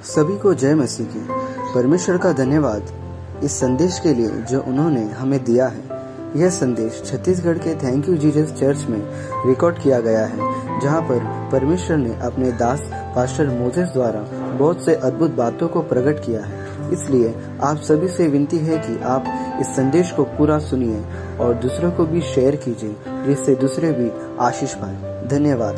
सभी को जय मसीह की। परमेश्वर का धन्यवाद इस संदेश के लिए जो उन्होंने हमें दिया है। यह संदेश छत्तीसगढ़ के थैंक यू जीसस चर्च में रिकॉर्ड किया गया है, जहां पर परमेश्वर ने अपने दास पास्टर मोजेस द्वारा बहुत से अद्भुत बातों को प्रकट किया है। इसलिए आप सभी से विनती है कि आप इस संदेश को पूरा सुनिए और दूसरों को भी शेयर कीजिए, जिससे दूसरे भी आशीष पाएं। धन्यवाद।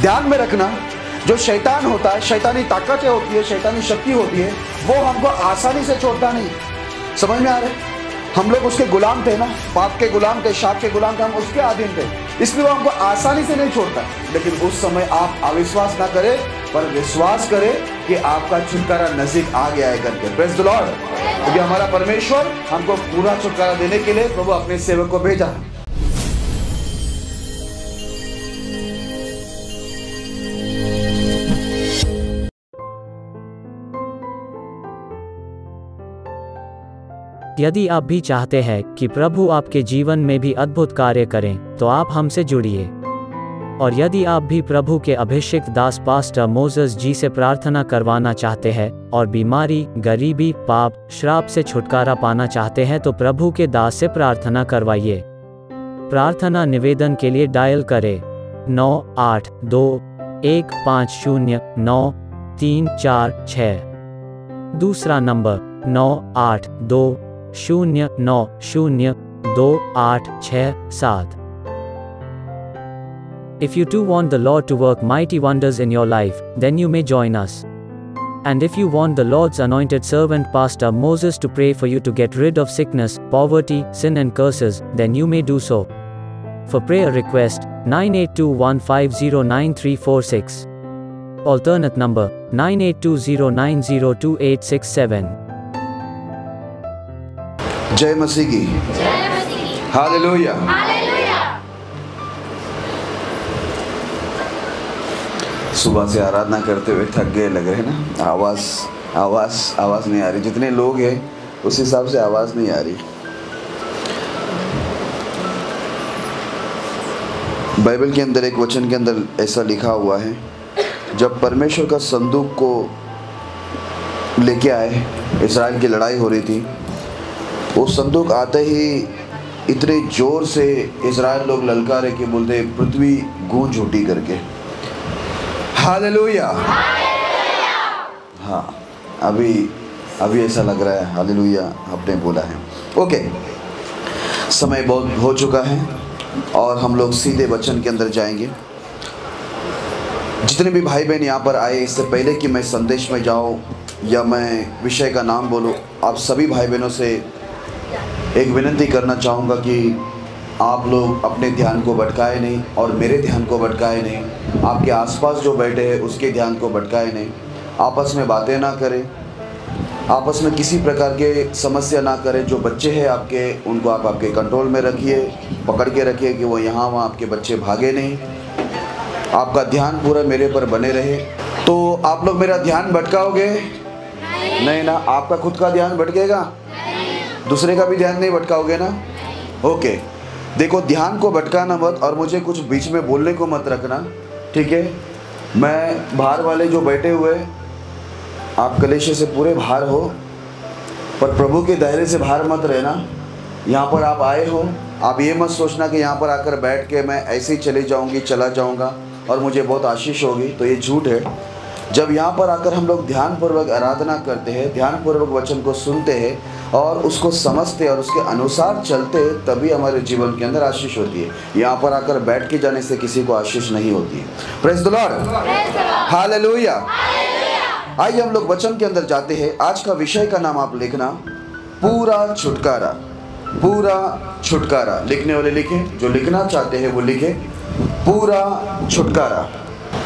ध्यान में रखना, जो शैतान होता है, शैतानी ताकतें होती है, शैतानी शक्ति होती है, वो हमको आसानी से छोड़ता नहीं। समझ में आ रहा है? हम लोग उसके गुलाम थे ना, पाप के गुलाम थे, शाप के गुलाम थे, हम उसके अधीन थे, इसलिए वो हमको आसानी से नहीं छोड़ता। लेकिन उस समय आप अविश्वास ना करें, पर विश्वास करें कि आपका छुटकारा नजदीक आ गया है करके। Praise the Lord. क्योंकि हमारा परमेश्वर हमको पूरा छुटकारा देने के लिए प्रभु अपने सेवक को भेजा है। यदि आप भी चाहते हैं कि प्रभु आपके जीवन में भी अद्भुत कार्य करें, तो आप हमसे जुड़िए। और यदि आप भी प्रभु के अभिषिक्त दास पास्टर मोजेस जी से प्रार्थना करवाना चाहते हैं और बीमारी, गरीबी, पाप, श्राप से छुटकारा पाना चाहते हैं, तो प्रभु के दास से प्रार्थना करवाइए। प्रार्थना निवेदन के लिए डायल करें 982-150-9346। दूसरा number 982-090-2867। If you too want the Lord to work mighty wonders in your life, then you may join us. And if you want the Lord's anointed servant Pastor Moses to pray for you to get rid of sickness, poverty, sin and curses, then you may do so. For prayer request, 982-150-9346. Alternate number, 982-090-2867. जय मसीह की। Hallelujah. सुबह से आराधना करते हुए थक गए लग रहे ना। आवाज नहीं आ रही। जितने लोग हैं उस हिसाब से आवाज नहीं आ रही। बाइबल के अंदर एक वचन के अंदर ऐसा लिखा हुआ है, जब परमेश्वर का संदूक को लेके आए, इस्राएल की लड़ाई हो रही थी, वो संदूक आते ही इतने जोर से इस्राएल लोग ललकारे के बोलते पृथ्वी गूंज उठी करके। हालेलुया। हाँ, अभी ऐसा लग रहा है। हालेलुया आपने बोला है। ओके, समय बहुत हो चुका है और हम लोग सीधे वचन के अंदर जाएंगे। जितने भी भाई बहन यहाँ पर आए, इससे पहले कि मैं संदेश में जाऊँ या मैं विषय का नाम बोलूँ, आप सभी भाई बहनों से एक विनती करना चाहूँगा कि आप लोग अपने ध्यान को भटकाए नहीं और मेरे ध्यान को भटकाए नहीं, आपके आसपास जो बैठे हैं उसके ध्यान को भटकाए नहीं। आपस में बातें ना करें, आपस में किसी प्रकार के समस्या ना करें। जो बच्चे हैं आपके, उनको आप आपके कंट्रोल में रखिए, पकड़ के रखिए कि वो यहाँ वहाँ आपके बच्चे भागे नहीं। आपका ध्यान पूरा मेरे पर बने रहे। तो आप लोग मेरा ध्यान भटकाओगे नहीं ना? आपका खुद का ध्यान भटकेगा? दूसरे का भी ध्यान नहीं भटकाओगे ना? ओके, देखो, ध्यान को भटकाना मत और मुझे कुछ बीच में बोलने को मत रखना, ठीक है? मैं बाहर वाले जो बैठे हुए, आप कलेशे से पूरे बाहर हो, पर प्रभु के दायरे से बाहर मत रहना। यहाँ पर आप आए हो आप ये मत सोचना कि यहाँ पर आकर बैठ के मैं ऐसे ही चला जाऊँगा और मुझे बहुत आशीष होगी, तो ये झूठ है। जब यहाँ पर आकर हम लोग ध्यानपूर्वक आराधना करते हैं, ध्यानपूर्वक वचन को सुनते हैं और उसको समझते हैं और उसके अनुसार चलते हैं, तभी हमारे जीवन के अंदर आशीष होती है। यहाँ पर आकर बैठ के जाने से किसी को आशीष नहीं होती है। Praise the Lord, hallelujah. आइए हम लोग वचन के अंदर जाते हैं। आज का विषय का नाम आप लिखना, पूरा छुटकारा। पूरा छुटकारा। लिखने वाले लिखें, जो लिखना चाहते हैं वो लिखें, पूरा छुटकारा।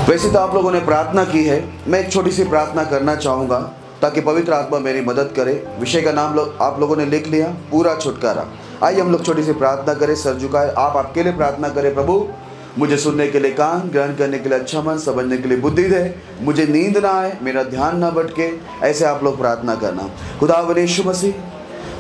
वैसे तो आप लोगों ने प्रार्थना की है, मैं एक छोटी सी प्रार्थना करना चाहूँगा ताकि पवित्र आत्मा मेरी मदद करे। विषय का नाम आप लोगों ने लिख लिया, पूरा छुटकारा। आइए हम लोग छोटी सी प्रार्थना करें, सर झुकाए। आप आपके लिए प्रार्थना करें, प्रभु मुझे सुनने के लिए कान, ग्रहण करने के लिए अच्छा मन, समझने के लिए बुद्धि दे, मुझे नींद ना आए, मेरा ध्यान ना भटके। ऐसे आप लोग प्रार्थना करना। खुदावंद यीशु मसीह,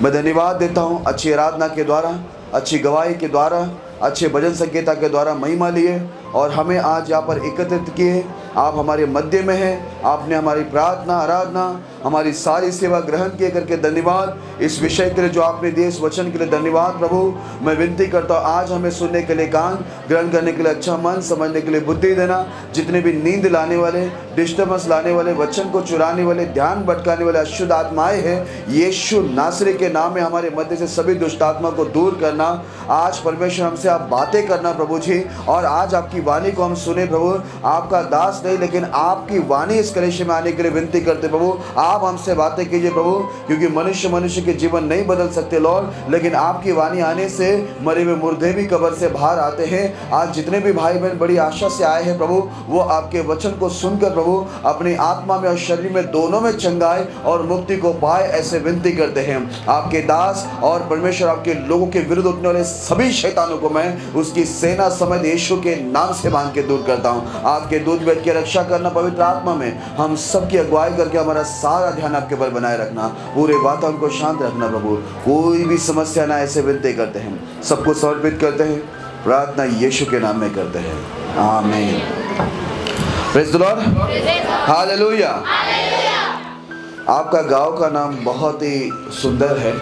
मैं धन्यवाद देता हूँ अच्छी आराधना के द्वारा, अच्छी गवाही के द्वारा, अच्छे भजन संगीता के द्वारा महिमा लिए और हमें आज यहाँ पर एकत्रित किए। आप हमारे मध्य में हैं, आपने हमारी प्रार्थना, आराधना, हमारी सारी सेवा ग्रहण किए करके धन्यवाद। इस विषय के लिए जो आपने दिए, इस वचन के लिए धन्यवाद प्रभु। मैं विनती करता हूँ आज हमें सुनने के लिए कान, ग्रहण करने के लिए अच्छा मन, समझने के लिए बुद्धि देना। जितने भी नींद लाने वाले, डिस्टर्बेंस लाने वाले, वचन को चुराने वाले, ध्यान भटकाने वाले अशुद्ध आत्माएं हैं, यीशु नासरी के नाम में हमारे मध्य से सभी दुष्ट आत्मा को दूर करना। आज परमेश्वर हमसे आप बातें करना प्रभु जी, और आज आपकी वाणी को हम सुने प्रभु। आपका दास नहीं लेकिन आपकी वाणी इस कलीसिया में आने के लिए विनती करते प्रभु। आप हमसे बातें कीजिए प्रभु, क्योंकि मनुष्य के जीवन नहीं बदल सकते लॉर्ड, लेकिन आपकी वाणी आने से मरे हुए मुर्दे भी कब्र से बाहर आते हैं। आज जितने भी भाई बहन बड़ी आशा से आए हैं प्रभु, वो आपके वचन को सुनकर प्रभु अपनी आत्मा में और शरीर में दोनों में चंगाई और मुक्ति को पाए, ऐसे विनती करते हैं। आपके दास और परमेश्वर आपके लोगों के विरुद्ध उठने वाले सभी शैतानों को मैं उसकी सेना समेत यीशु के नाम से बांध के दूर करता हूँ। आपके दूध बैठ के रक्षा करना पवित्र आत्मा में, हम सबकी अगुवाई करके हमारा सारा ध्यान आपके पर बनाए रखना, पूरे वातावरण को शांत रखना प्रभु। कोई भी समस्या ना, ऐसे विनती करते हैं, सबको समर्पित करते हैं, प्रार्थना यीशु के नाम में करते हैं, आमीन। Praise the Lord, hallelujah. आपका गांव का नाम बहुत ही सुंदर है,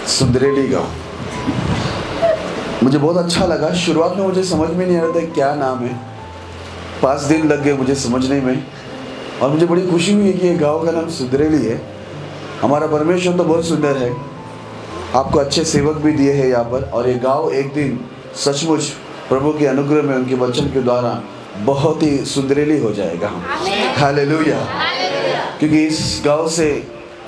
सुंदरेली गांव। मुझे बहुत अच्छा लगा। शुरुआत में मुझे समझ में नहीं आ रहा था क्या नाम है, 5 दिन लग गए मुझे समझने में, और मुझे बड़ी खुशी हुई कि ये गांव का नाम सुंदरेली है। हमारा परमेश्वर तो बहुत सुंदर है, आपको अच्छे सेवक भी दिए हैं यहाँ पर, और ये गांव एक दिन सचमुच प्रभु के अनुग्रह में, उनके वचन के द्वारा बहुत ही सुंदरेली हो जाएगा। हालेलुया। क्योंकि इस गांव से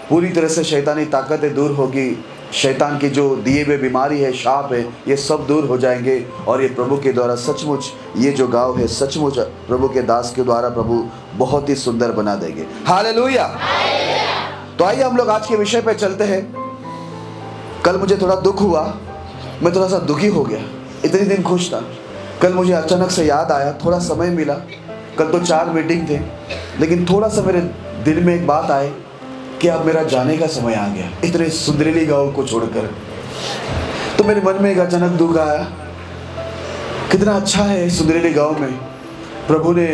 पूरी तरह से शैतानी ताकतें दूर होगी, शैतान की जो दिए हुए बीमारी है, शाप है, ये सब दूर हो जाएंगे, और ये प्रभु के द्वारा सचमुच ये जो गांव है सचमुच प्रभु के दास के द्वारा प्रभु बहुत ही सुंदर बना देंगे। हालेलुया। तो आइए हम लोग आज के विषय पे चलते हैं। कल मुझे थोड़ा दुख हुआ, मैं थोड़ा सा दुखी हो गया, इतने दिन खुश था। कल मुझे अचानक से याद आया, थोड़ा समय मिला, कल तो 4 मीटिंग थे, लेकिन थोड़ा सा मेरे दिल में एक बात आई कि अब मेरा जाने का समय आ गया इतने सुंदरेली गांव को छोड़कर। तो मेरे मन में एक अचानक दुख आया, कितना अच्छा है सुंदरेली गांव में, प्रभु ने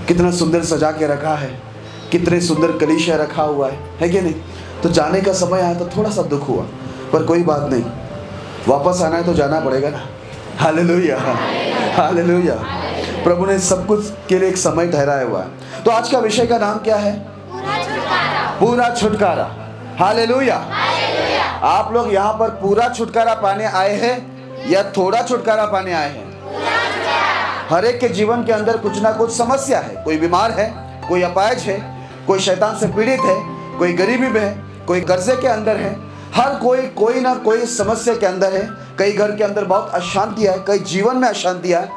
कितना सुंदर सजा के रखा है, कितने सुंदर कलीसिया रखा हुआ है कि नहीं। तो जाने का समय आया तो थोड़ा सा दुख हुआ, पर कोई बात नहीं, वापस आना है तो जाना पड़ेगा ना। Hallelujah, hallelujah. प्रभु ने सब कुछ के लिए एक समय ठहराया हुआ है। तो आज का विषय का नाम क्या है? पूरा छुटकारा। हालेलुया। आप लोग यहाँ पर पूरा छुटकारा पाने आए हैं या थोड़ा छुटकारा पाने आए हैं? हर एक के जीवन के अंदर कुछ ना कुछ समस्या है। कोई बीमार है, कोई अपाहिज है, कोई शैतान से पीड़ित है, कोई गरीबी में है, कोई कर्जे के अंदर है। हर कोई ना कोई समस्या के अंदर है। कई घर के अंदर बहुत अशांति है, कई जीवन में अशांति है,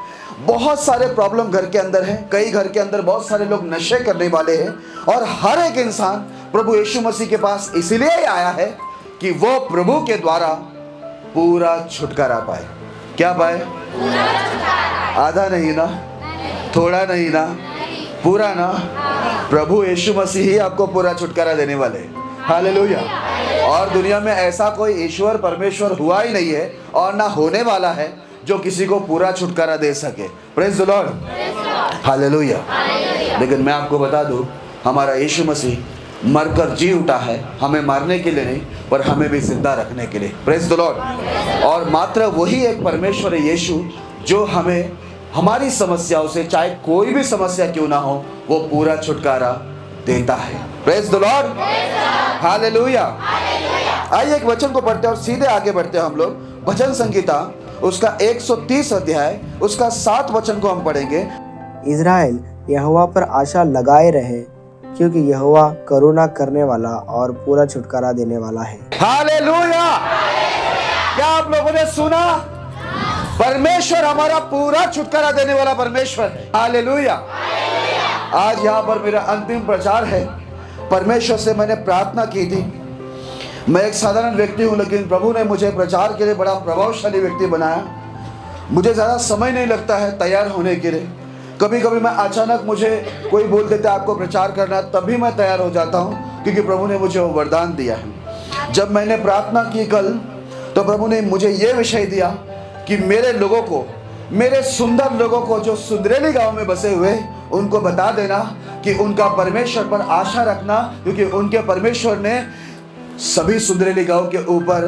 बहुत सारे प्रॉब्लम घर के अंदर है। कई घर के अंदर बहुत सारे लोग नशे करने वाले हैं, और हर एक इंसान प्रभु यीशु मसीह के पास इसलिए आया है कि वो प्रभु के द्वारा पूरा छुटकारा पाए। क्या पाए? आधा नहीं ना, थोड़ा नहीं ना, पूरा ना। प्रभु यीशु मसीह ही आपको पूरा छुटकारा देने वाले हैं। हालेलुया। और दुनिया में ऐसा कोई ईश्वर परमेश्वर हुआ ही नहीं है और ना होने वाला है जो किसी को पूरा छुटकारा दे सके। Praise the Lord, hallelujah. लेकिन मैं आपको बता दूं, हमारा यीशु मसीह मरकर जी उठा है, हमें मारने के लिए नहीं पर हमें भी जिंदा रखने के लिए। Praise the Lord. और मात्र वही एक परमेश्वर है यीशु जो हमें हमारी समस्याओं से, चाहे कोई भी समस्या क्यों ना हो, वो पूरा छुटकारा देता है। Praise the Lord, hallelujah. आइए एक वचन को पढ़ते हैं और सीधे आगे बढ़ते हैं हम लोग। भजन संगीता उसका 130 अध्याय उसका 7 वचन को हम पढ़ेंगे। इज़राइल यहोवा पर आशा लगाए रहे, क्योंकि यहोवा करुणा करने वाला और पूरा छुटकारा देने वाला है। हालेलुया। क्या आप लोगों ने सुना? परमेश्वर हमारा पूरा छुटकारा देने वाला परमेश्वर है। हालेलुया। आज यहाँ पर मेरा अंतिम प्रचार है। परमेश्वर से मैंने प्रार्थना की थी। मैं एक साधारण व्यक्ति हूँ, लेकिन प्रभु ने मुझे प्रचार के लिए बड़ा प्रभावशाली व्यक्ति बनाया। मुझे ज़्यादा समय नहीं लगता है तैयार होने के लिए। कभी कभी मैं अचानक, मुझे कोई बोल देता है आपको प्रचार करना, तभी मैं तैयार हो जाता हूँ, क्योंकि प्रभु ने मुझे वो वरदान दिया है। जब मैंने प्रार्थना की कल, तो प्रभु ने मुझे ये विषय दिया कि मेरे लोगों को, मेरे सुंदर लोगों को जो सुंदरेली गांव में बसे हुए, उनको बता देना कि उनका परमेश्वर पर आशा रखना, क्योंकि उनके परमेश्वर ने सभी सुंदरेली गांव के ऊपर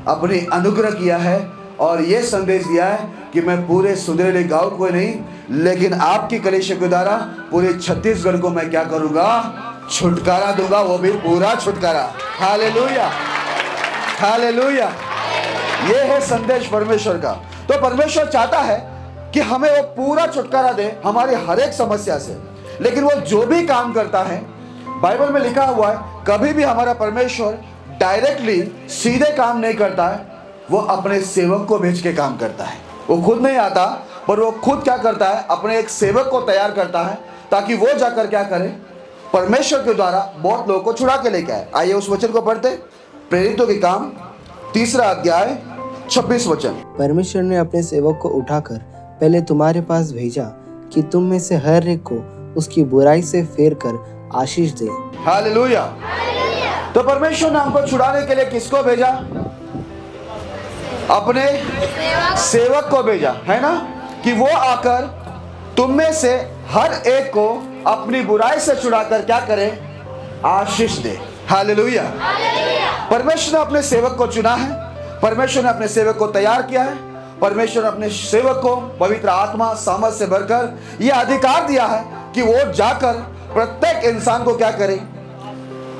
अपनी अनुग्रह किया है। और ये संदेश दिया है कि मैं पूरे सुंदरेली गांव को नहीं, लेकिन आपकी कलीसिया के द्वारा पूरे छत्तीसगढ़ को मैं क्या करूंगा? छुटकारा दूंगा, वो भी पूरा छुटकारा। Hallelujah, hallelujah. ये है संदेश परमेश्वर का। तो परमेश्वर चाहता है कि हमें वो पूरा छुटकारा दे हमारी हर एक समस्या से। लेकिन वो जो भी काम करता है, बाइबल में लिखा हुआ है, कभी भी हमारा परमेश्वर डायरेक्टली सीधे काम नहीं करता है। वो अपने सेवक को भेज के काम करता है। वो खुद नहीं आता, पर वो खुद क्या करता है? अपने एक सेवक को तैयार करता है, ताकि वो जाकर क्या करे? परमेश्वर के द्वारा बहुत लोगों को छुड़ा के लेके आए। आइए उस वचन को पढ़ते। प्रेरितों के काम 3 अध्याय 26 वचन। परमेश्वर ने अपने सेवक को उठाकर पहले तुम्हारे पास भेजा कि तुम में से हर एक को उसकी बुराई से फेर कर आशीष दे। हालेलुया। तो परमेश्वर ने हमको छुड़ाने के लिए किसको भेजा? अपने सेवक को भेजा, है ना? कि वो आकर तुम में से हर एक को अपनी बुराई से छुड़ाकर क्या करे? आशीष दे। हालेलुया। परमेश्वर ने अपने सेवक को चुना है। परमेश्वर ने अपने सेवक को तैयार किया है। परमेश्वर ने अपने सेवक को पवित्र आत्मा सामर्थ से भरकर यह अधिकार दिया है कि वो जाकर प्रत्येक इंसान को क्या करे?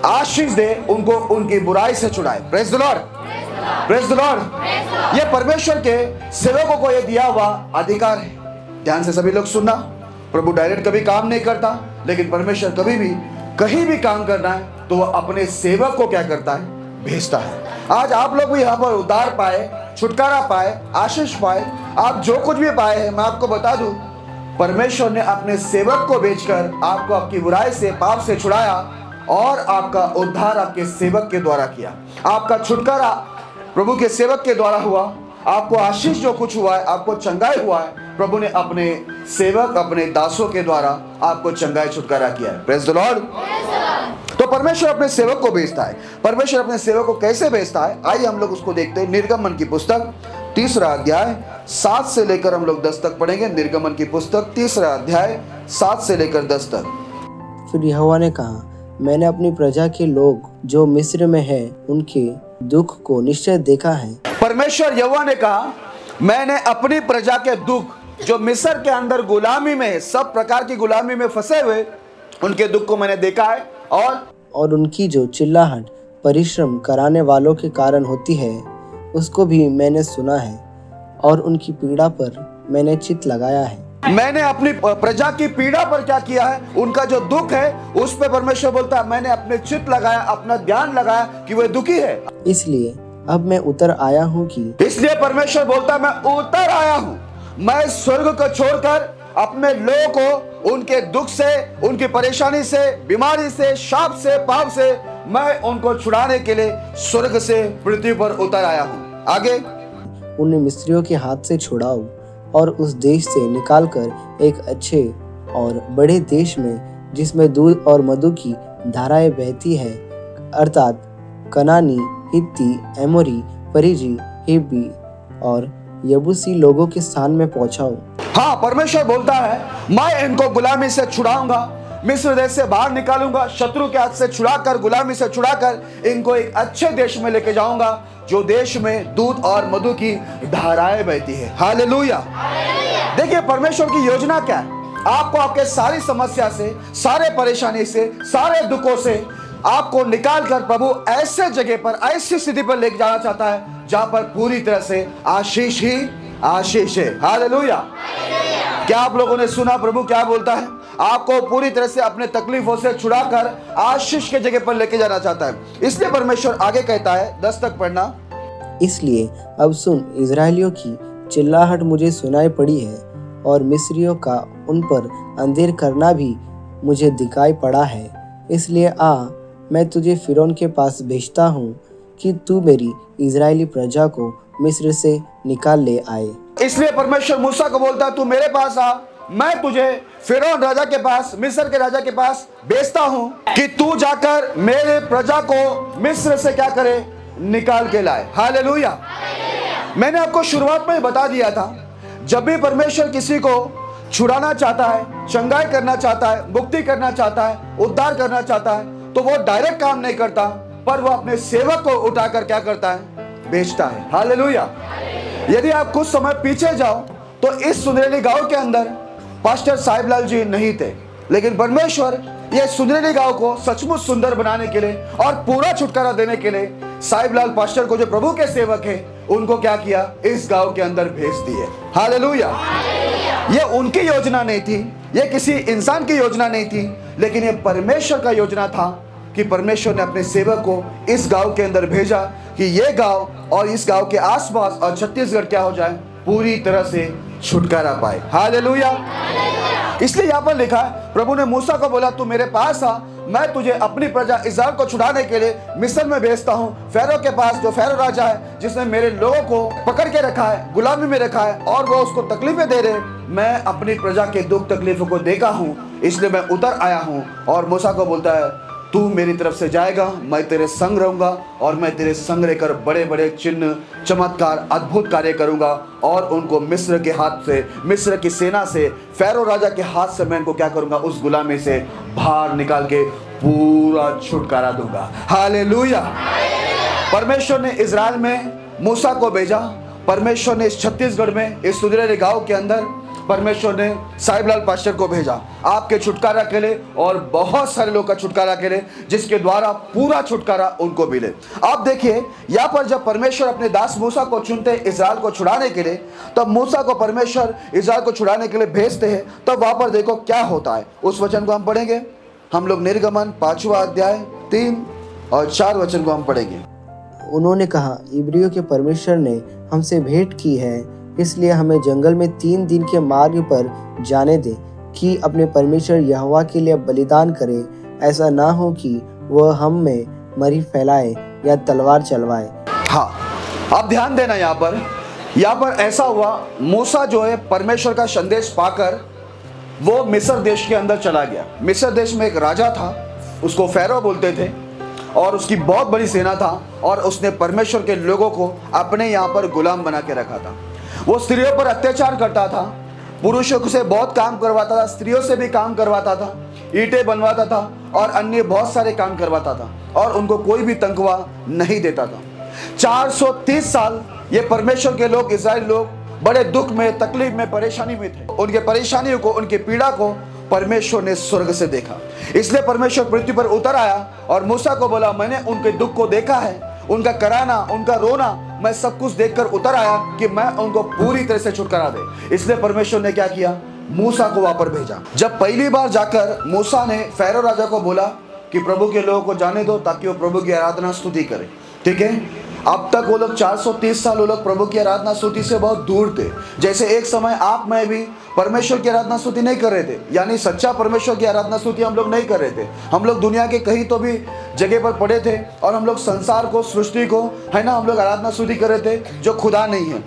आशीष दे, उनको उनकी बुराई से छुड़ाए। Praise the Lord, praise the Lord. ये परमेश्वर के सेवकों को ये दिया हुआ अधिकार है। ध्यान से सभी लोग सुनना। प्रभु डायरेक्ट कभी काम नहीं करता, लेकिन परमेश्वर कभी भी कहीं भी काम करना है तो वह अपने सेवक को क्या करता है? भेजता है। आज आप लोग भी यहाँ पर उद्धार पाए, छुटकारा पाए, आशीष पाए, आप जो कुछ भी पाए हैं, मैं आपको बता दूं, परमेश्वर ने अपने सेवक को भेजकर आपको आपकी बुराई से, पाप से छुड़ाया और आपका उद्धार आपके सेवक के द्वारा किया। आपका छुटकारा प्रभु के सेवक के द्वारा हुआ। आपको आशीष जो कुछ हुआ है, आपको चंगाई हुआ है, प्रभु ने अपने सेवक, अपने दासों के द्वारा आपको चंगाई छुटकारा किया है। Praise the Lord. तो परमेश्वर अपने सेवक को भेजता है। परमेश्वर अपने सेवक को कैसे भेजता है? आइए हम लोग उसको देखते हैं। निर्गमन की पुस्तक 3 अध्याय 7 से लेकर हम लोग 10 तक पढ़ेंगे। निर्गमन की पुस्तक 3 अध्याय 7 से लेकर 10 तक। फिर यहोवा ने कहा, मैंने अपनी प्रजा के लोग जो मिस्र में है उनके दुख को निश्चय देखा है। परमेश्वर यहोवा ने कहा, मैंने अपनी प्रजा के दुख जो मिस्र के अंदर गुलामी में है, सब प्रकार की गुलामी में फंसे हुए, उनके दुख को मैंने देखा है। और उनकी जो चिल्लाहट परिश्रम कराने वालों के कारण होती है, उसको भी मैंने सुना है और उनकी पीड़ा पर मैंने चित्त लगाया है। मैंने अपनी प्रजा की पीड़ा पर क्या किया है? उनका जो दुख है उस पे परमेश्वर बोलता है, मैंने अपने चित्त लगाया, अपना ध्यान लगाया कि वे दुखी है। इसलिए अब मैं उतर आया हूँ इसलिए परमेश्वर बोलता है, मैं उतर आया हूँ। मैं स्वर्ग को छोड़कर अपने लोगों को उनके दुख से, उनकी परेशानी से, बीमारी से, शाप से, पाप से, मैं उनको छुड़ाने के लिए स्वर्ग से पृथ्वी पर उतर आया हूँ। आगे, उन्हें मिस्रियों के हाथ से छुड़ाओ और उस देश से निकालकर एक अच्छे और बड़े देश में, जिसमें दूध और मधु की धाराएं बहती है, अर्थात कनानी, हित्ती, एमोरी, परिजी, हिब्बी और यबूसी लोगों के स्थान में पहुंचाओ। हाँ, परमेश्वर बोलता है, मैं इनको गुलामी से छुड़ाऊंगा, मिस्र देश से बाहर निकालूंगा, शत्रु के हाथ से छुड़ाकर, गुलामी से छुड़ाकर इनको एक अच्छे देश में लेके जाऊंगा, जो देश में दूध और मधु की धाराएं बहती है। हालेलुया। देखिए परमेश्वर की योजना क्या है। आपको आपके सारी समस्या से, सारे परेशानी से, सारे दुखों से आपको निकाल कर प्रभु ऐसे जगह पर, ऐसी स्थिति पर लेके जाना चाहता है जहां पर पूरी तरह से आशीष ही आशीष है। हालेलुया। क्या आप लोगों ने सुना प्रभु क्या बोलता है? आपको पूरी तरह से अपने तकलीफों से छुड़ाकर आशीष के जगह पर लेके जाना चाहता है। इसलिए परमेश्वर आगे कहता है, 10 तक पढ़ना। इसलिए अब सुन, इजरायलियों की चिल्लाहट मुझे सुनाई पड़ी है और मिस्रियों का उन पर अंधेर करना भी मुझे दिखाई पड़ा है। इसलिए आ, मैं तुझे फिरौन के पास भेजता हूँ कि तू मेरी इजरायली प्रजा को मिस्र से निकाल ले आए। इसलिए परमेश्वर मूसा को बोलता है, तू मेरे पास आ, मैं तुझे फिरौन राजा के पास, मिस्र के राजा के पास भेजता हूं कि तू जाकर मेरे प्रजा को मिस्र से क्या करे, निकाल के लाए। हालेलुया। मैंने आपको शुरुआत में बता दिया था, जब भी परमेश्वर किसी को छुड़ाना चाहता है, चंगाई करना चाहता है, मुक्ति करना चाहता है, उद्धार करना चाहता है, तो वो डायरेक्ट काम नहीं करता, पर वो अपने सेवक को उठाकर क्या करता है, भेजता है। हालेलुया। यदि आप कुछ समय पीछे जाओ तो इस सुंदरेली गांव के अंदर पास्टर साहिबलाल जी नहीं थे, लेकिन परमेश्वर ये सुंदरेली गांव को सचमुच सुंदर बनाने के लिए और पूरा छुटकारा देने के लिए साहिबलाल पास्टर को, जो प्रभु के सेवक है, उनको क्या किया, इस गांव के अंदर भेज दिए। हालेलुया। ये उनकी योजना नहीं थी, ये किसी इंसान की योजना नहीं थी, लेकिन ये परमेश्वर का योजना था कि परमेश्वर ने अपने सेवक को इस गांव के अंदर भेजा कि ये गांव और इस गांव के आसपास और छत्तीसगढ़ क्या हो जाए, पूरी तरह से छुटकारा पाए। हालेलुया। इसलिए यहाँ पर लिखा है, प्रभु ने मूसा को बोला, तू मेरे पास आ, मैं तुझे अपनी प्रजा इस्राएल को छुड़ाने के लिए मिस्र में भेजता हूँ, फेरो के पास, जो फेरो राजा है, जिसने मेरे लोगों को पकड़ के रखा है, गुलामी में रखा है और वो उसको तकलीफें दे रहे। मैं अपनी प्रजा के दुख तकलीफों को देखा हूँ, इसलिए मैं उतर आया हूँ। और मूसा को बोलता है, तू मेरी तरफ से जाएगा, मैं तेरे संग रहूंगा और मैं तेरे संग रहकर बड़े बड़े चिन्ह, चमत्कार, अद्भुत कार्य करूंगा और उनको मिस्र के हाथ से, मिस्र की सेना से, फेरो राजा के हाथ से मैं इनको क्या करूंगा, उस गुलामी से बाहर निकाल के पूरा छुटकारा दूंगा। हालेलुया। परमेश्वर ने इजराइल में मूसा को भेजा, परमेश्वर ने इस छत्तीसगढ़ में, इस सुंदरेली गांव के अंदर परमेश्वर ने साहिबलाल पास्टर को भेजा आपके छुटकारा के लिए और बहुत सारे लोग का छुटकारा के लिए, जिसके द्वारा पूरा छुटकारा उनको मिले। आप देखिए यहाँ पर जब परमेश्वर अपने दास मूसा को चुनते हैं इस्राएल को छुड़ाने के लिए, तब मूसा को परमेश्वर इस्राएल को छुड़ाने के लिए भेजते हैं, तब वहाँ पर देखो क्या होता है। उस वचन को हम पढ़ेंगे, हम लोग निर्गमन 5वां अध्याय 3 और 4 वचन को हम पढ़ेंगे। उन्होंने कहा, इब्रियों के परमेश्वर ने हमसे भेंट की है, इसलिए हमें जंगल में 3 दिन के मार्ग पर जाने दे कि अपने परमेश्वर यहोवा के लिए बलिदान करें। ऐसा ना हो कि वह हम में मरी फैलाए या तलवार चलवाए। हाँ, आप ध्यान देना, यहाँ पर ऐसा हुआ, मूसा जो है परमेश्वर का संदेश पाकर वो मिस्र देश के अंदर चला गया। मिस्र देश में एक राजा था, उसको फेरो बोलते थे और उसकी बहुत बड़ी सेना था और उसने परमेश्वर के लोगों को अपने यहाँ पर गुलाम बना के रखा था। वो स्त्रियों पर अत्याचार करता था, पुरुषों से बहुत काम करवाता था, स्त्रियों से भी काम करवाता था, ईंटें बनवाता था और अन्य बहुत सारे काम करवाता था और उनको कोई भी तनख्वाह नहीं देता था। 430 साल ये परमेश्वर के लोग, इस्राएल लोग बड़े दुख में, तकलीफ में, परेशानी में थे। उनके परेशानियों को, उनकी पीड़ा को परमेश्वर ने स्वर्ग से देखा, इसलिए परमेश्वर पृथ्वी पर उतर आया और मूसा को बोला, मैंने उनके दुख को देखा है, उनका कराना, उनका रोना, मैं सब कुछ देखकर उतर आया कि मैं उनको पूरी तरह से छुटकारा दे। इसलिए परमेश्वर ने क्या किया, मूसा को वहां पर भेजा। जब पहली बार जाकर मूसा ने फेरो राजा को बोला कि प्रभु के लोगों को जाने दो ताकि वो प्रभु की आराधना स्तुति करें, ठीक है। अब तक वो लोग 430 साल वो लोग प्रभु की आराधना स्तुति से बहुत दूर थे। जैसे एक समय आप मैं भी परमेश्वर की आराधना स्तुति नहीं कर रहे थे, यानी सच्चा परमेश्वर की आराधना स्तुति हम लोग नहीं कर रहे थे। हम लोग दुनिया के कहीं तो भी जगह पर पड़े थे और हम लोग संसार को, सृष्टि को, है ना, हम लोग आराधना स्तुति कर रहे थे जो खुदा नहीं है।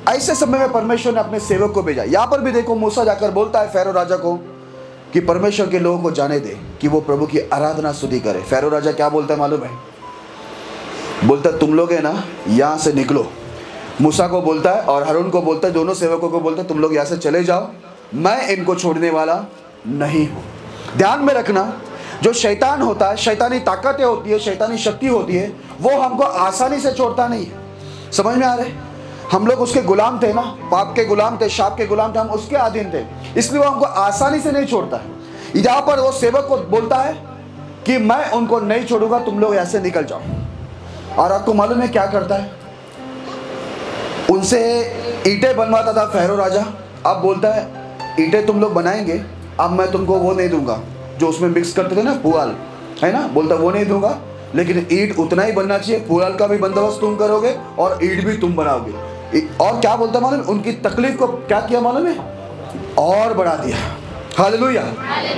ऐसे समय में परमेश्वर ने अपने सेवक को भेजा। यहाँ पर भी देखो, मूसा जाकर बोलता है फेरो राजा को कि परमेश्वर के लोगों को जाने दे कि वो प्रभु की आराधना स्तुति करे। फेरो राजा क्या बोलता है मालूम है? बोलता तुम लोग है ना, यहाँ से निकलो। मूसा को बोलता है और हारून को बोलता है, दोनों सेवकों को बोलता है, तुम लोग यहाँ से चले जाओ, मैं इनको छोड़ने वाला नहीं हूँ। ध्यान में रखना, जो शैतान होता है, शैतानी ताकतें होती है, शैतानी शक्ति होती है, वो हमको आसानी से छोड़ता नहीं है। समझ में आ रहा है? हम लोग उसके गुलाम थे ना, पाप के गुलाम थे, शाप के गुलाम थे, हम उसके अधीन थे, इसलिए वो हमको आसानी से नहीं छोड़ता है। यहाँ पर वो सेवक को बोलता है कि मैं उनको नहीं छोड़ूंगा, तुम लोग ऐसे निकल जाओ। और आपको मालूम है क्या करता है? उनसे ईंटें बनवाता था फ़ारो राजा। अब बोलता है ईंटें तुम लोग बनाएंगे, अब मैं तुमको वो नहीं दूंगा जो उसमें मिक्स करते थे ना, पुआल, है ना, बोलता वो नहीं दूंगा, लेकिन ईंट उतना ही बनना चाहिए, पुआल का भी बंदोबस्त तुम करोगे और ईंट भी तुम बनाओगे। और क्या बोलता मालूम? उनकी तकलीफ को क्या किया मालूम है? और बढ़ा दिया। हालेलुया।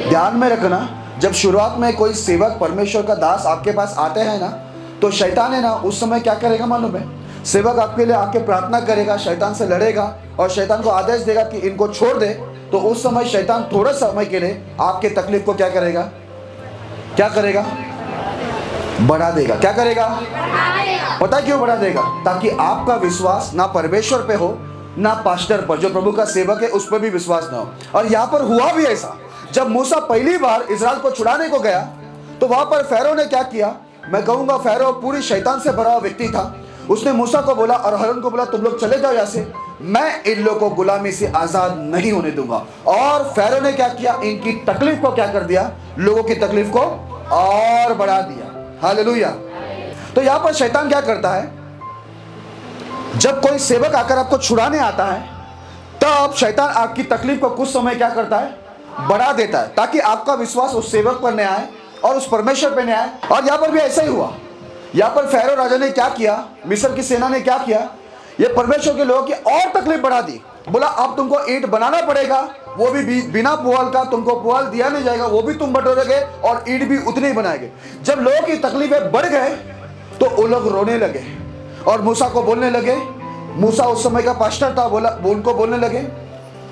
ध्यान में रखना, जब शुरुआत में कोई सेवक, परमेश्वर का दास आपके पास आते हैं ना, तो शैतान है ना, उस समय क्या करेगा मालूम है? सेवक आपके लिए आके प्रार्थना करेगा, शैतान से लड़ेगा और शैतान को आदेश देगा कि इनको छोड़ दे। तो उस समय शैतान थोड़े समय के लिए आपके तकलीफ को क्या करेगा? क्या करेगा? बढ़ा देगा। क्या करेगा? पता क्यों बढ़ा देगा? ताकि आपका विश्वास ना परमेश्वर पे हो, ना पास्टर पर, जो प्रभु का सेवक है, उस पर भी विश्वास ना हो। और यहाँ पर हुआ भी ऐसा। जब मूसा पहली बार इजराइल को छुड़ाने को गया, तो वहां पर फ़ारो ने क्या किया? मैं कहूंगा फ़ारो पूरी शैतान से भरा हुआ व्यक्ति था। उसने मूसा को बोला और हारून को बोला, तुम लोग चले जाओ यहाँ से, मैं इन लोगों को गुलामी से आजाद नहीं होने दूंगा। और फ़ारो ने क्या किया? इनकी तकलीफ को क्या कर दिया? लोगों की तकलीफ को और बढ़ा दिया। हालेलुया। तो यहाँ पर शैतान क्या करता है? जब कोई सेवक आकर आपको छुड़ाने आता है, तब शैतान आपकी तकलीफ को कुछ समय क्या करता है? बढ़ा देता है, ताकि आपका विश्वास उस सेवक पर न आए और उस परमेश्वर पर न आए। और यहाँ पर भी ऐसा ही हुआ। यहाँ पर फ़ारो राजा ने क्या किया? मिस्र की सेना ने क्या किया? ये परमेश्वर के लोगों की और तकलीफ बढ़ा दी। बोला अब तुमको ईंट बनाना पड़ेगा, वो भी बिना पुआल का, तुमको पुआल दिया नहीं जाएगा, वो भी तुम बटोरोगे और ईंट भी उतनी ही बनाएंगे। जब लोगों की तकलीफें बढ़ गए तो वो लोग रोने लगे और मूसा को बोलने लगे। मूसा उस समय का पास्टर था, बोला उनको बोलने लगे,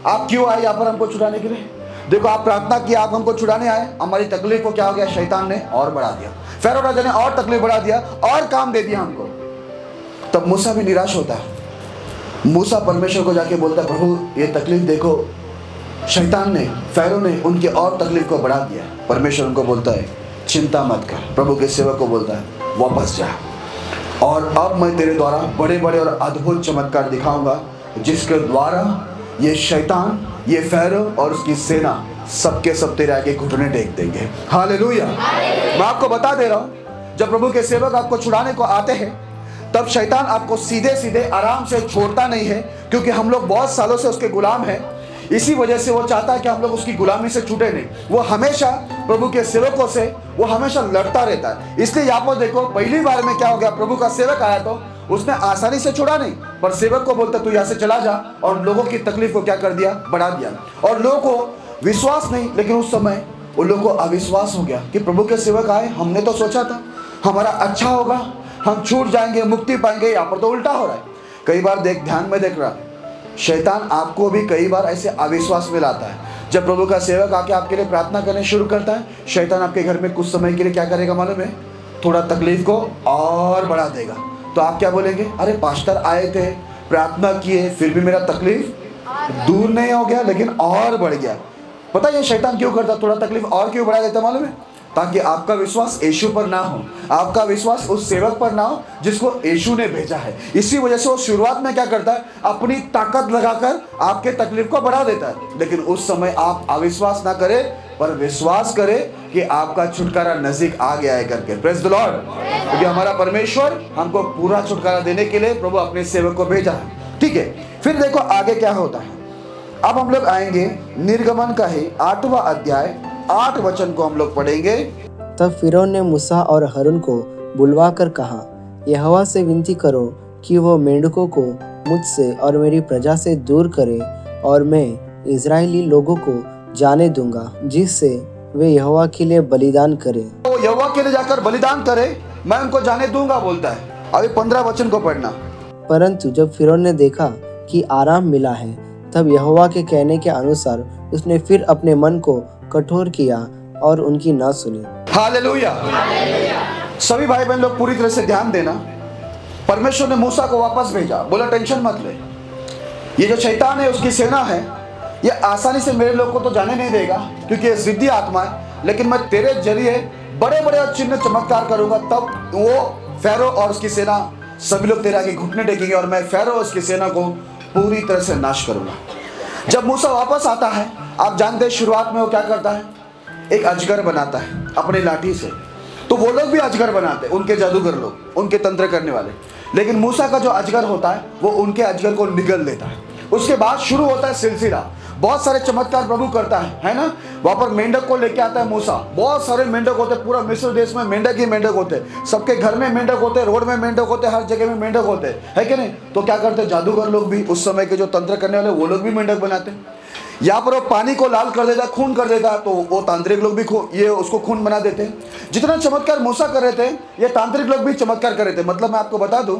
आप क्यों आए यहाँ पर हमको छुड़ाने के लिए? देखो आप प्रार्थना की, आप हमको छुड़ाने आए, हमारी तकलीफ को क्या हो गया? शैतान ने और बढ़ा दिया, फ़ारो राजा ने और तकलीफ बढ़ा दिया और काम दे दिया हमको। तब मूसा भी निराश होता है। मूसा परमेश्वर को जाके बोलता है, प्रभु ये तकलीफ देखो, शैतान ने, फ़ारो ने उनकी और तकलीफ को बढ़ा दिया। परमेश्वर उनको बोलता है चिंता मत कर। प्रभु के सेवक को बोलता है वापस जा, और अब मैं तेरे द्वारा बड़े बड़े और अद्भुत चमत्कार दिखाऊंगा, जिसके द्वारा ये शैतान, ये फ़ारो और उसकी सेना सबके सब तेरे आगे घुटने टेक देंगे। हालेलुया। मैं आपको बता दे रहा हूँ, जब प्रभु के सेवक आपको छुड़ाने को आते हैं, तब शैतान आपको सीधे सीधे आराम से छोड़ता नहीं है, क्योंकि हम लोग बहुत सालों से उसके गुलाम हैं। इसी वजह से वो चाहता है कि हम लोग उसकी गुलामी से छूटे नहीं। वो हमेशा प्रभु के सेवकों से वो हमेशा लड़ता रहता है। इसलिए यहाँ पर देखो, पहली बार में क्या हो गया? प्रभु का सेवक आया तो उसने आसानी से छोड़ा नहीं, पर सेवक को बोलता तू यहाँ से चला जा, और लोगों की तकलीफ को क्या कर दिया? बढ़ा दिया। और लोगों को विश्वास नहीं, लेकिन उस समय उन लोगों को अविश्वास हो गया कि प्रभु के सेवक आए, हमने तो सोचा था हमारा अच्छा होगा, हम छूट जाएंगे, मुक्ति पाएंगे। यहाँ पर तो उल्टा हो रहा है। कई बार ध्यान में देख रहा, शैतान आपको भी कई बार ऐसे अविश्वास में लाता है। जब प्रभु का सेवक आके आपके लिए प्रार्थना करने शुरू करता है, शैतान आपके घर में कुछ समय के लिए क्या करेगा मालूम है? थोड़ा तकलीफ को और बढ़ा देगा। तो आप क्या बोलेंगे? अरे पास्टर आए थे, प्रार्थना किए, फिर भी मेरा तकलीफ दूर नहीं हो गया, लेकिन और बढ़ गया। पता है ये शैतान क्यों करता? थोड़ा तकलीफ और क्यों बढ़ा देता मालूम है? ताकि आपका विश्वास यीशु पर ना हो, आपका विश्वास उस सेवक पर ना हो जिसको यीशु ने भेजा है। इसी वजह से वो शुरुआत में क्या करता है? अपनी ताकत लगाकर आपके तकलीफ को बढ़ा देता है। लेकिन उस समय आप अविश्वास ना करें, पर विश्वास करें कि आपका छुटकारा नजदीक आ गया है करके। Praise the Lord. क्योंकि हमारा परमेश्वर हमको पूरा छुटकारा देने के लिए प्रभु अपने सेवक को भेजा है। ठीक है, फिर देखो आगे क्या होता है। अब हम लोग आएंगे निर्गमन का ही 8वां अध्याय 8 वचन को हम लोग पढ़ेंगे। तब फिरौन ने मूसा और हारून को बुलवा कर कहा, यहोवा से विनती करो कि वो मेंढकों को मुझसे और मेरी प्रजा से दूर करे, और मैं इजरायली लोगों को जाने दूंगा, जिससे वे यहोवा के लिए बलिदान करें। वो यहोवा के लिए जाकर बलिदान करे, मैं उनको जाने दूंगा बोलता है। अभी 15 वचन को पढ़ना। परंतु जब फिरौन ने देखा कि आराम मिला है, तब यहोवा के कहने के अनुसार उसने फिर अपने मन को कठोर किया और उनकी ना सुनी। हालेलुया। सभी भाई बहन लोग पूरी तरह से ध्यान देना। परमेश्वर ने मूसा को वापस भेजा, बोला टेंशन मत ले, ये जो शैतान है उसकी सेना है, ये आसानी से मेरे लोग को तो जाने नहीं देगा, क्योंकि ये जिद्दी आत्मा है। लेकिन मैं तेरे जरिए बड़े बड़े चिन्ह चमत्कार करूंगा, तब वो फ़ारो और उसकी सेना सभी लोग तेरे आगे घुटने टेकेंगे और मैं फ़ारो और उसकी सेना को पूरी तरह से नाश करूंगा। जब मूसा वापस आता है, आप जानते हैं शुरुआत में वो क्या करता है, एक अजगर बनाता है अपनी लाठी से। तो वो लोग भी अजगर बनाते, उनके जादूगर लोग, उनके तंत्र करने वाले। लेकिन मूसा का जो अजगर होता है वो उनके अजगर को निगल देता है। उसके बाद शुरू होता है सिलसिला, बहुत सारे चमत्कार प्रभु करता है ना। वहां पर मेंढक को लेके आता है मूसा, बहुत सारे मेंढक होते, पूरा मिस्र देश में मेंढक ही मेंढक होते, सबके घर में मेंढक होते, रोड में मेंढक होते, हर जगह में मेंढक होते, है कि नहीं। तो क्या करते जादूगर लोग भी, उस समय के जो तंत्र करने वाले, वो लोग भी मेंढक बनाते। यहाँ पर वो पानी को लाल कर देता, खून कर देता, तो वो तांत्रिक लोग भी ये उसको खून बना देते। जितना चमत्कार मूसा कर रहे थे, ये तांत्रिक लोग भी चमत्कार कर रहे थे। मतलब मैं आपको बता दूं,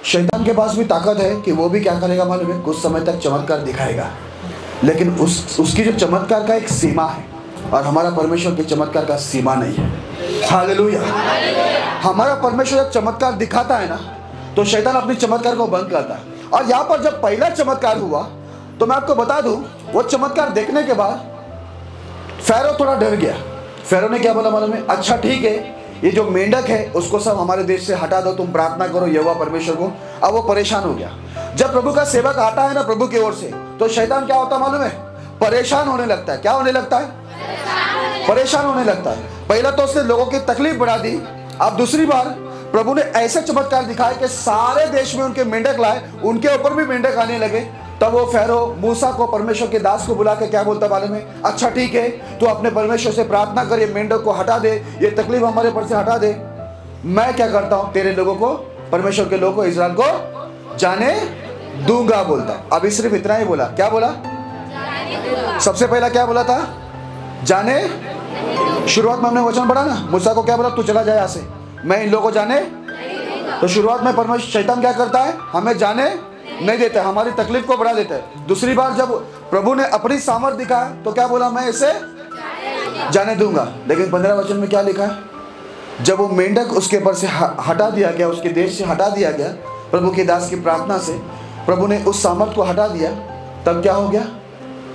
शैतान के पास भी ताकत है कि वो भी क्या करेगा मालूम है, कुछ समय तक चमत्कार दिखाएगा, लेकिन उसकी जो चमत्कार का एक सीमा है, और हमारा परमेश्वर के चमत्कार का सीमा नहीं है। हालेलुया। हमारा परमेश्वर जब चमत्कार दिखाता है ना, तो शैतान अपनी चमत्कार को बंद करता है। और यहाँ पर जब पहला चमत्कार हुआ, तो मैं आपको बता दूं, वो चमत्कार देखने के बाद फ़ारो थोड़ा डर गया। फ़ारो ने क्या बोला मालूम है, अच्छा ठीक है, ये जो मेंढक है उसको सब हमारे देश से हटा दो, तुम प्रार्थना करो यहोवा परमेश्वर को। अब वो परेशान हो गया। जब प्रभु का सेवक आता है ना प्रभु की ओर से, तो शैतान क्या होता मालूम है, परेशान होने लगता है। क्या होने लगता है, परेशान होने लगता है। पहला तो उसने लोगों की तकलीफ बढ़ा दी, अब दूसरी बार प्रभु ने ऐसे चमत्कार दिखाए कि सारे देश में उनके मेंढक लाए, उनके ऊपर भी मेंढक आने लगे। तब वो फ़ारो मूसा को, परमेश्वर के दास को बुला के क्या बोलता मालूम है, अच्छा ठीक है, तू अपने परमेश्वर से प्रार्थना कर, ये मेंढक को हटा दे, ये तकलीफ हमारे पर से हटा दे। मैं क्या करता हूं, तेरे लोगों को, परमेश्वर के लोगों को, इस्राएल को जाने दूंगा बोलता है। अभी सिर्फ इतना ही बोला, क्या बोला, सबसे पहला क्या बोला था, जाने। शुरुआत में हमने वचन पढ़ा ना, मूसा को क्या बोला, तू चला जाए यहाँ से, मैं इन लोगों को जाने। तो शुरुआत में परमेश्वर शैतान क्या करता है, हमें जाने नहीं देता, हमारी तकलीफ को बढ़ा देता है। दूसरी बार जब प्रभु ने अपनी सामर्थ दिखाया, तो क्या बोला, मैं इसे जाने दूंगा। लेकिन 15 वचन में क्या लिखा है, जब वो मेंढक उसके ऊपर से हटा दिया गया, उसके देश से हटा दिया गया, प्रभु के दास की प्रार्थना से प्रभु ने उस सामर्थ को हटा दिया, तब क्या हो गया,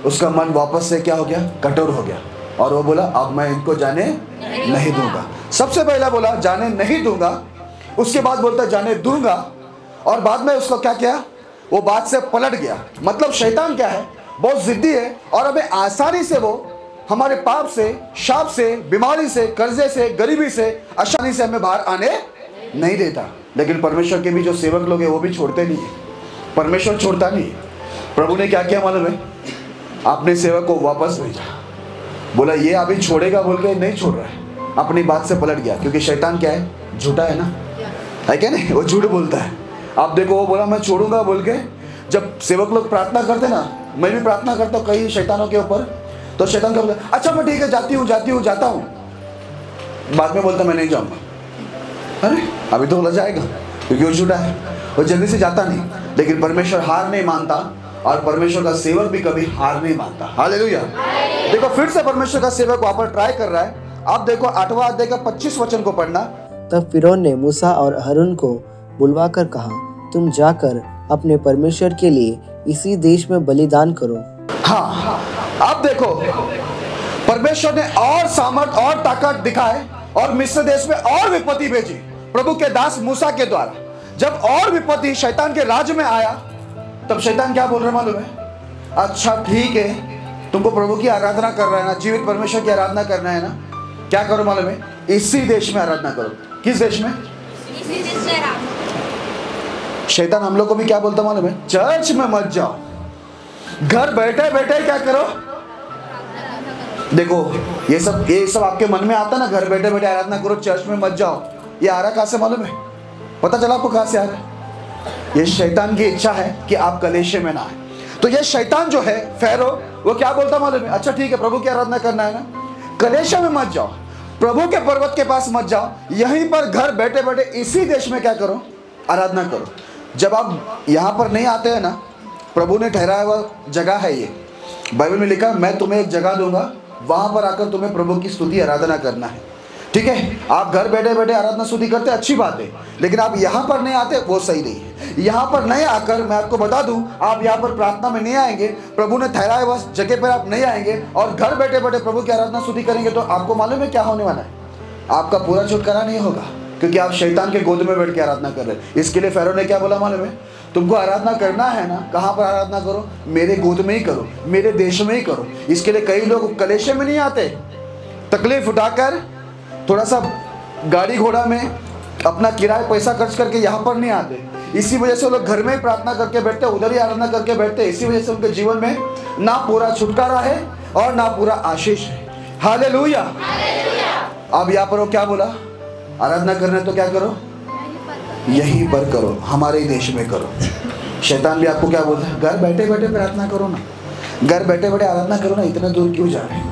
उसका मन वापस से क्या हो गया, कठोर हो गया, और वो बोला अब मैं इनको जाने नहीं दूंगा। सबसे पहला बोला जाने नहीं दूंगा, उसके बाद बोलता जाने दूंगा, और बाद में उसको क्या किया, वो बात से पलट गया। मतलब शैतान क्या है, बहुत जिद्दी है, और हमें आसानी से वो हमारे पाप से, शाप से, बीमारी से, कर्जे से, गरीबी से आसानी से हमें बाहर आने नहीं देता। लेकिन परमेश्वर के भी जो सेवक लोग हैं वो भी छोड़ते नहीं है, परमेश्वर छोड़ता नहीं है। प्रभु ने क्या किया मालूम है, अपने सेवक को वापस भेजा, बोला ये अभी छोड़ेगा बोल के नहीं छोड़ रहा है, अपनी बात से पलट गया। क्योंकि शैतान क्या है, झूठा है ना, है क्या नहीं, वो झूठ बोलता है। आप देखो, वो बोला मैं छोड़ूंगा बोल के, जब सेवक लोग प्रार्थना करते ना, मैं भी प्रार्थना करता हूँ कई शैतानों के ऊपर, तो शैतान का बोलता अच्छा मैं ठीक है जाता हूँ, बाद में बोलता मैं नहीं जाऊँगा। अरे अभी तो बोला जाएगा, क्योंकि वो झूठा है, वो जल्दी से जाता नहीं। लेकिन परमेश्वर हार नहीं मानता, और परमेश्वर का सेवक भी कभी हार नहीं मानता। हालेलुया। देखो फिर से परमेश्वर का सेवक वहां पर ट्राई कर रहा है। आप देखो 8वां अध्याय का 25 वचन को पढ़ना। तब फिरौन ने मूसा और हारून को बुलवाकर कहा, तुम जाकर अपने परमेश्वर के लिए इसी देश में बलिदान करो। हाँ, आप देखो परमेश्वर ने और सामर्थ और ताकत दिखाए, और मिस्र देश में और विपत्ति भेजी प्रभु के दास मूसा के द्वारा। जब और विपत्ति शैतान के राज्य में आया, तब शैतान क्या बोल रहा मालूम है, अच्छा ठीक है, तुमको प्रभु की आराधना करना है ना, जीवित परमेश्वर की आराधना करना है ना, क्या करो मालूम है, इसी देश में आराधना करो। किस देश में, इसी देश में। शैतान हम लोग को भी क्या बोलता मालूम है, चर्च में मत जाओ, घर बैठे बैठे क्या करो। देखो ये सब आपके मन में आता ना, घर बैठे बैठे आराधना करो, चर्च में मत जाओ। ये आ रहा कहां से मालूम है, पता चला आपको कहां से आ रहा है, ये शैतान की इच्छा है कि आप कलेशे में ना आए। तो ये शैतान जो है फ़ारो, वो क्या बोलता मालूम है, अच्छा ठीक है प्रभु की आराधना करना है ना, कलेशे में मत जाओ, प्रभु के पर्वत के पास मत जाओ, यहीं पर घर बैठे बैठे इसी देश में क्या करो, आराधना करो। जब आप यहाँ पर नहीं आते हैं ना, प्रभु ने ठहराया हुआ जगह है ये, बाइबल में लिखा मैं तुम्हें एक जगह दूंगा, वहां पर आकर तुम्हें प्रभु की स्तुति आराधना करना है। ठीक है, आप घर बैठे बैठे आराधना स्तुति करते अच्छी बात है, लेकिन आप यहाँ पर नहीं आते वो सही नहीं है। यहाँ पर नहीं आकर, मैं आपको बता दूं, आप यहाँ पर प्रार्थना में नहीं आएंगे, प्रभु ने ठहराए हुआ जगह पर आप नहीं आएंगे और घर बैठे बैठे प्रभु की आराधना स्तुति करेंगे, तो आपको मालूम है क्या होने वाला है? आपका पूरा छुटकारा नहीं होगा, क्योंकि आप शैतान के गोद में बैठ के आराधना कर रहे हैं। इसके लिए फ़ारो ने क्या बोला मालूम है? तुमको आराधना करना है ना, कहाँ पर आराधना करो? मेरे गोद में ही करो, मेरे देश में ही करो। इसके लिए कई लोग कलेशे में नहीं आते, तकलीफ उठाकर थोड़ा सा गाड़ी घोड़ा में अपना किराया पैसा खर्च करके यहाँ पर नहीं आते। इसी वजह से वो लोग घर में ही प्रार्थना करके बैठते, उधर ही आराधना करके बैठते। इसी वजह से उनके जीवन में ना पूरा छुटकारा है और ना पूरा आशीष है। हालेलुया। अब यहाँ पर वो क्या बोला? आराधना करना है तो क्या करो? यहीं पर करो, हमारे ही देश में करो। शैतान भी आपको क्या बोलता है? घर बैठे बैठे प्रार्थना करो ना, घर बैठे बैठे आराधना करो ना, इतना दूर क्यों जा रहे हैं?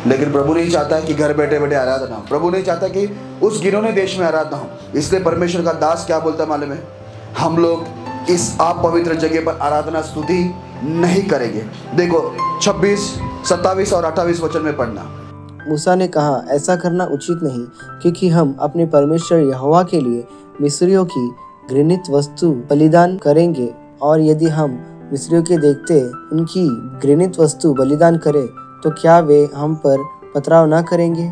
लेकिन प्रभु नहीं चाहता है कि घर बैठे बैठे आराधना हो। प्रभु नहीं चाहता कि उस गिरोने देश में आराधना हो। इसलिए परमेश्वर का दास क्या बोलता है मालूम है? हम लोग इस आप पवित्र जगह पर आराधना स्तुति नहीं करेंगे। देखो 26, 27 और 28 वचन में पढ़ना। मूसा ने कहा, ऐसा करना उचित नहीं, क्योंकि हम अपने परमेश्वर यहोवा के लिए मिस्रियों की घृणित वस्तु बलिदान करेंगे, और यदि हम मिस्रियों के देखते उनकी घृणित वस्तु बलिदान करें तो क्या वे हम पर पथराव न करेंगे?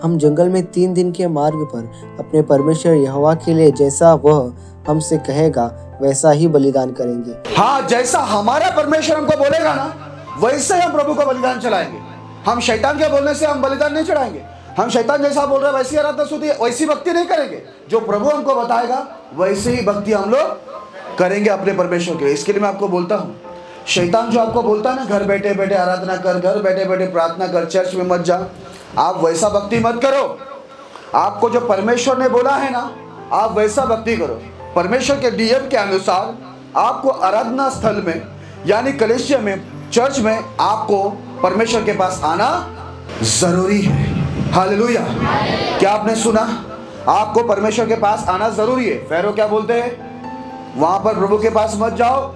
हम जंगल में 3 दिन के मार्ग पर अपने परमेश्वर यहोवा के लिए जैसा वह हमसे कहेगा वैसा ही बलिदान करेंगे। हाँ, जैसा हमारा परमेश्वर हमको बोलेगा ना, वैसे हम प्रभु को बलिदान चलाएंगे। हम शैतान के बोलने से हम बलिदान नहीं चढ़ाएंगे। हम शैतान जैसा बोल रहे हैं वैसी आराधना स्तुति, वैसी भक्ति नहीं करेंगे। जो प्रभु हमको बताएगा वैसे ही भक्ति हम लोग करेंगे अपने परमेश्वर के। इसके लिए मैं आपको बोलता हूँ, शैतान जो आपको बोलता है ना, घर बैठे बैठे आराधना कर, घर बैठे बैठे प्रार्थना कर, चर्च में मत जा, आप वैसा भक्ति मत करो। आपको जो परमेश्वर ने बोला है ना, आप वैसा भक्ति करो। परमेश्वर के नियम के अनुसार आपको आराधना स्थल में यानी कलीसिया में, चर्च में आपको परमेश्वर के पास आना जरूरी है। हालेलुया। क्या आपने सुना? आपको परमेश्वर के पास आना जरूरी है। फ़ारो क्या बोलते हैं? वहां पर प्रभु के पास मत जाओ,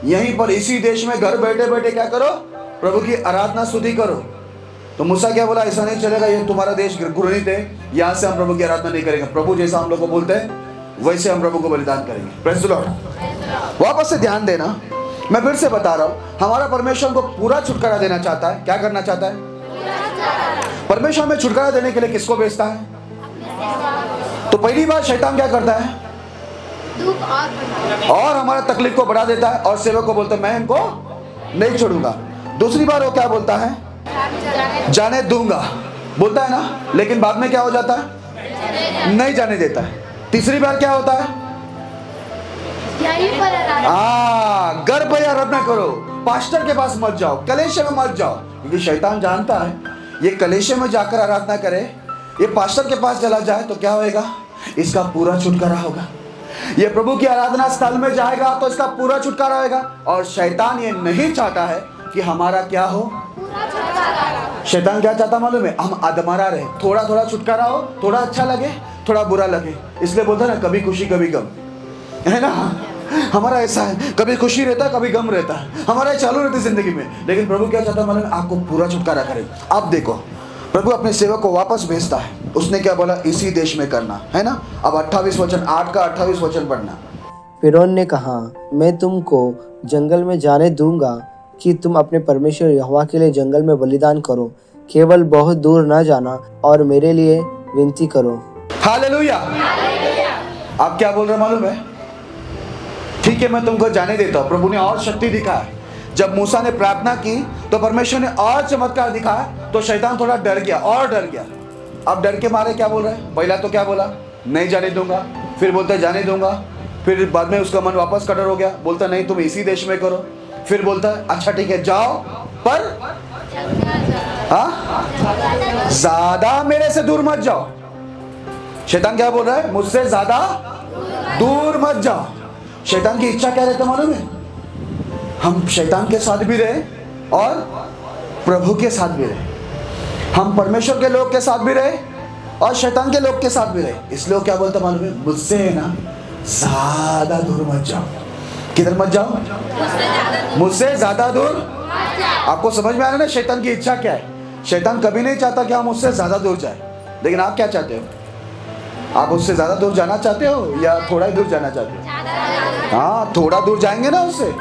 यहीं पर इसी देश में घर बैठे बैठे क्या करो? प्रभु की आराधना स्तुति करो। तो मूसा क्या बोला? ऐसा नहीं चलेगा, ये तुम्हारा देश घृणित है, यहाँ से हम प्रभु की आराधना नहीं करेंगे। प्रभु जैसा हम लोग को बोलते हैं वैसे हम प्रभु को बलिदान करेंगे। Praise the Lord. वापस से ध्यान देना, मैं फिर से बता रहा हूँ, हमारा परमेश्वर को पूरा छुटकारा देना चाहता है। क्या करना चाहता है? परमेश्वर में छुटकारा देने के लिए किसको भेजता है? तो पहली बार शैतान क्या करता है? और हमारा तकलीफ को बढ़ा देता है और सेवक को बोलता है मैं इनको नहीं छोड़ूंगा। दूसरी बार वो क्या बोलता है? जाने दूंगा बोलता है ना, लेकिन बाद में क्या हो जाता है? नहीं जाने देता है। तीसरी बार क्या होता है? घर पर आराधना करो, पास्टर के पास मत जाओ, कलीसिया में मत जाओ, क्योंकि शैतान जानता है ये कलीसिया में जाकर आराधना करे, ये पास्टर के पास चला जाए तो क्या होएगा? इसका पूरा छुटकारा होगा। ये प्रभु की आराधना स्थल में जाएगा तो इसका पूरा छुटकारा होगा। और शैतान ये नहीं चाहता है कि हमारा क्या हो? शैतान क्या चाहता मालूम है? हम अधमरा रहे, थोड़ा थोड़ा छुटकारा हो, थोड़ा अच्छा लगे, थोड़ा बुरा लगे। इसलिए बोलता है ना, कभी खुशी कभी गम, है ना? हमारा ऐसा है, कभी खुशी रहता है कभी गम रहता है, हमारा चालू रहती जिंदगी में। लेकिन प्रभु क्या चाहता है मालूम है? आपको पूरा छुटकारा करे। अब देखो, प्रभु अपने सेवक को वापस भेजता है। उसने क्या बोला? इसी देश में करना, है ना? अब 28 वचन, 8 का 28 वचन पढ़ना। फ़िरौन ने कहा, मैं तुमको जंगल में जाने दूंगा कि तुम अपने परमेश्वर यहोवा के लिए जंगल में बलिदान करो, केवल बहुत दूर न जाना और मेरे लिए विनती करो। हालेलुया। आप क्या बोल रहे मालूम है? ठीक है, मैं तुमको जाने देता हूँ। प्रभु ने और शक्ति दिखाया। जब मूसा ने प्रार्थना की तो परमेश्वर ने और चमत्कार दिखाया, तो शैतान थोड़ा डर गया और डर गया। अब डर के मारे क्या बोल रहे हैं? पहला तो क्या बोला? नहीं जाने दूंगा, फिर बोलता है जाने दूंगा, फिर बाद में उसका मन वापस कटर हो गया, बोलता नहीं तुम इसी देश में करो, फिर बोलता है अच्छा ठीक है जाओ, पर ज्यादा मेरे से दूर मत जाओ। शैतान क्या बोल रहा है? मुझसे ज्यादा दूर मत जाओ। शैतान की इच्छा क्या रहता मालूम है? हम शैतान के साथ भी रहे और प्रभु के साथ भी रहे, हम परमेश्वर के लोग के साथ भी रहे और शैतान के लोग के साथ भी रहे। इसलिए क्या बोलता मालूम है? मुझसे ना ज्यादा दूर मत जाओ। किधर मत जाओ? मुझसे ज्यादा दूर। आपको समझ में आ रहा है ना शैतान की इच्छा क्या है? शैतान कभी नहीं चाहता कि हम उससे ज्यादा दूर जाए, लेकिन आप क्या चाहते हो? आप उससे ज़्यादा दूर जाना चाहते हो या थोड़ा ही दूर जाना चाहते हो? हाँ, थोड़ा दूर जाएंगे ना उससे,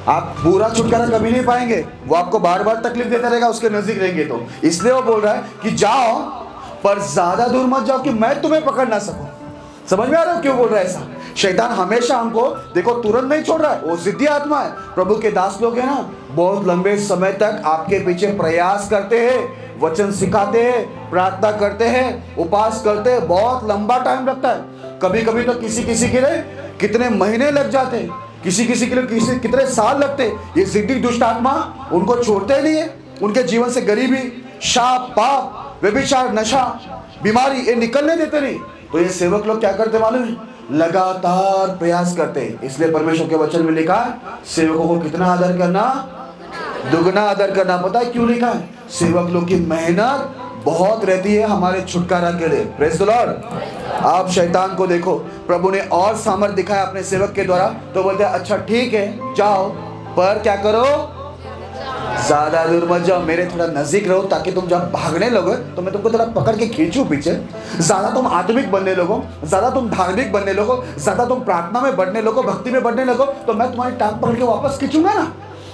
आप पूरा छुटकारा कभी नहीं पाएंगे। वो आपको बार बार तकलीफ देता रहेगा उसके नजदीक रहेंगे तो। इसलिए वो बोल रहा है कि जाओ पर ज्यादा दूर मत जाओ कि मैं तुम्हें पकड़ ना सकूं। समझ में आ रहा है क्यों बोल रहा है ऐसा? शैतान हमेशा हमको देखो तुरंत नहीं छोड़ रहा है, वो जिद्दी आत्मा है। प्रभु के दास लोग हैं ना, बहुत लंबे समय तक आपके पीछे प्रयास करते हैं, वचन सिखाते हैं, प्रार्थना करते हैं, उपवास करते हैं, बहुत लंबा टाइम लगता है। कभी कभी तो किसी के लिए कितने महीने लग जाते हैं, किसी के लिए कितने साल लगते। ये जिद्दी दुष्ट आत्मा उनको छोड़ते नहीं है। उनके जीवन से गरीबी, शाप, पाप, व्यभिचार, नशा, बीमारी ये निकलने देते नहीं। तो ये सेवक लोग क्या करते मालूम है? लगातार प्रयास करते हैं। इसलिए परमेश्वर के वचन में लिखा है सेवकों को कितना आदर करना, दुगना आदर करना। पता है क्यों लिखा है? सेवक लोग की मेहनत बहुत रहती है हमारे छुटकारा के लिए। Praise the Lord. आप शैतान को देखो, प्रभु ने और सामर्थ दिखाया अपने सेवक के द्वारा, तो बोलते हैं अच्छा ठीक है जाओ, पर क्या करो, ज्यादा दूर मत जाओ, मेरे थोड़ा नजदीक रहो, ताकि तुम जब भागने लगो तो मैं तुमको थोड़ा पकड़ के खींचूं पीछे। ज्यादा तुम आत्मिक बनने लगो, ज्यादा तुम धार्मिक बनने लगो, ज्यादा तुम प्रार्थना में बढ़ने लगो, भक्ति में बढ़ने लगो, तो मैं तुम्हारी टांग पकड़ के वापस खींचूंगा ना,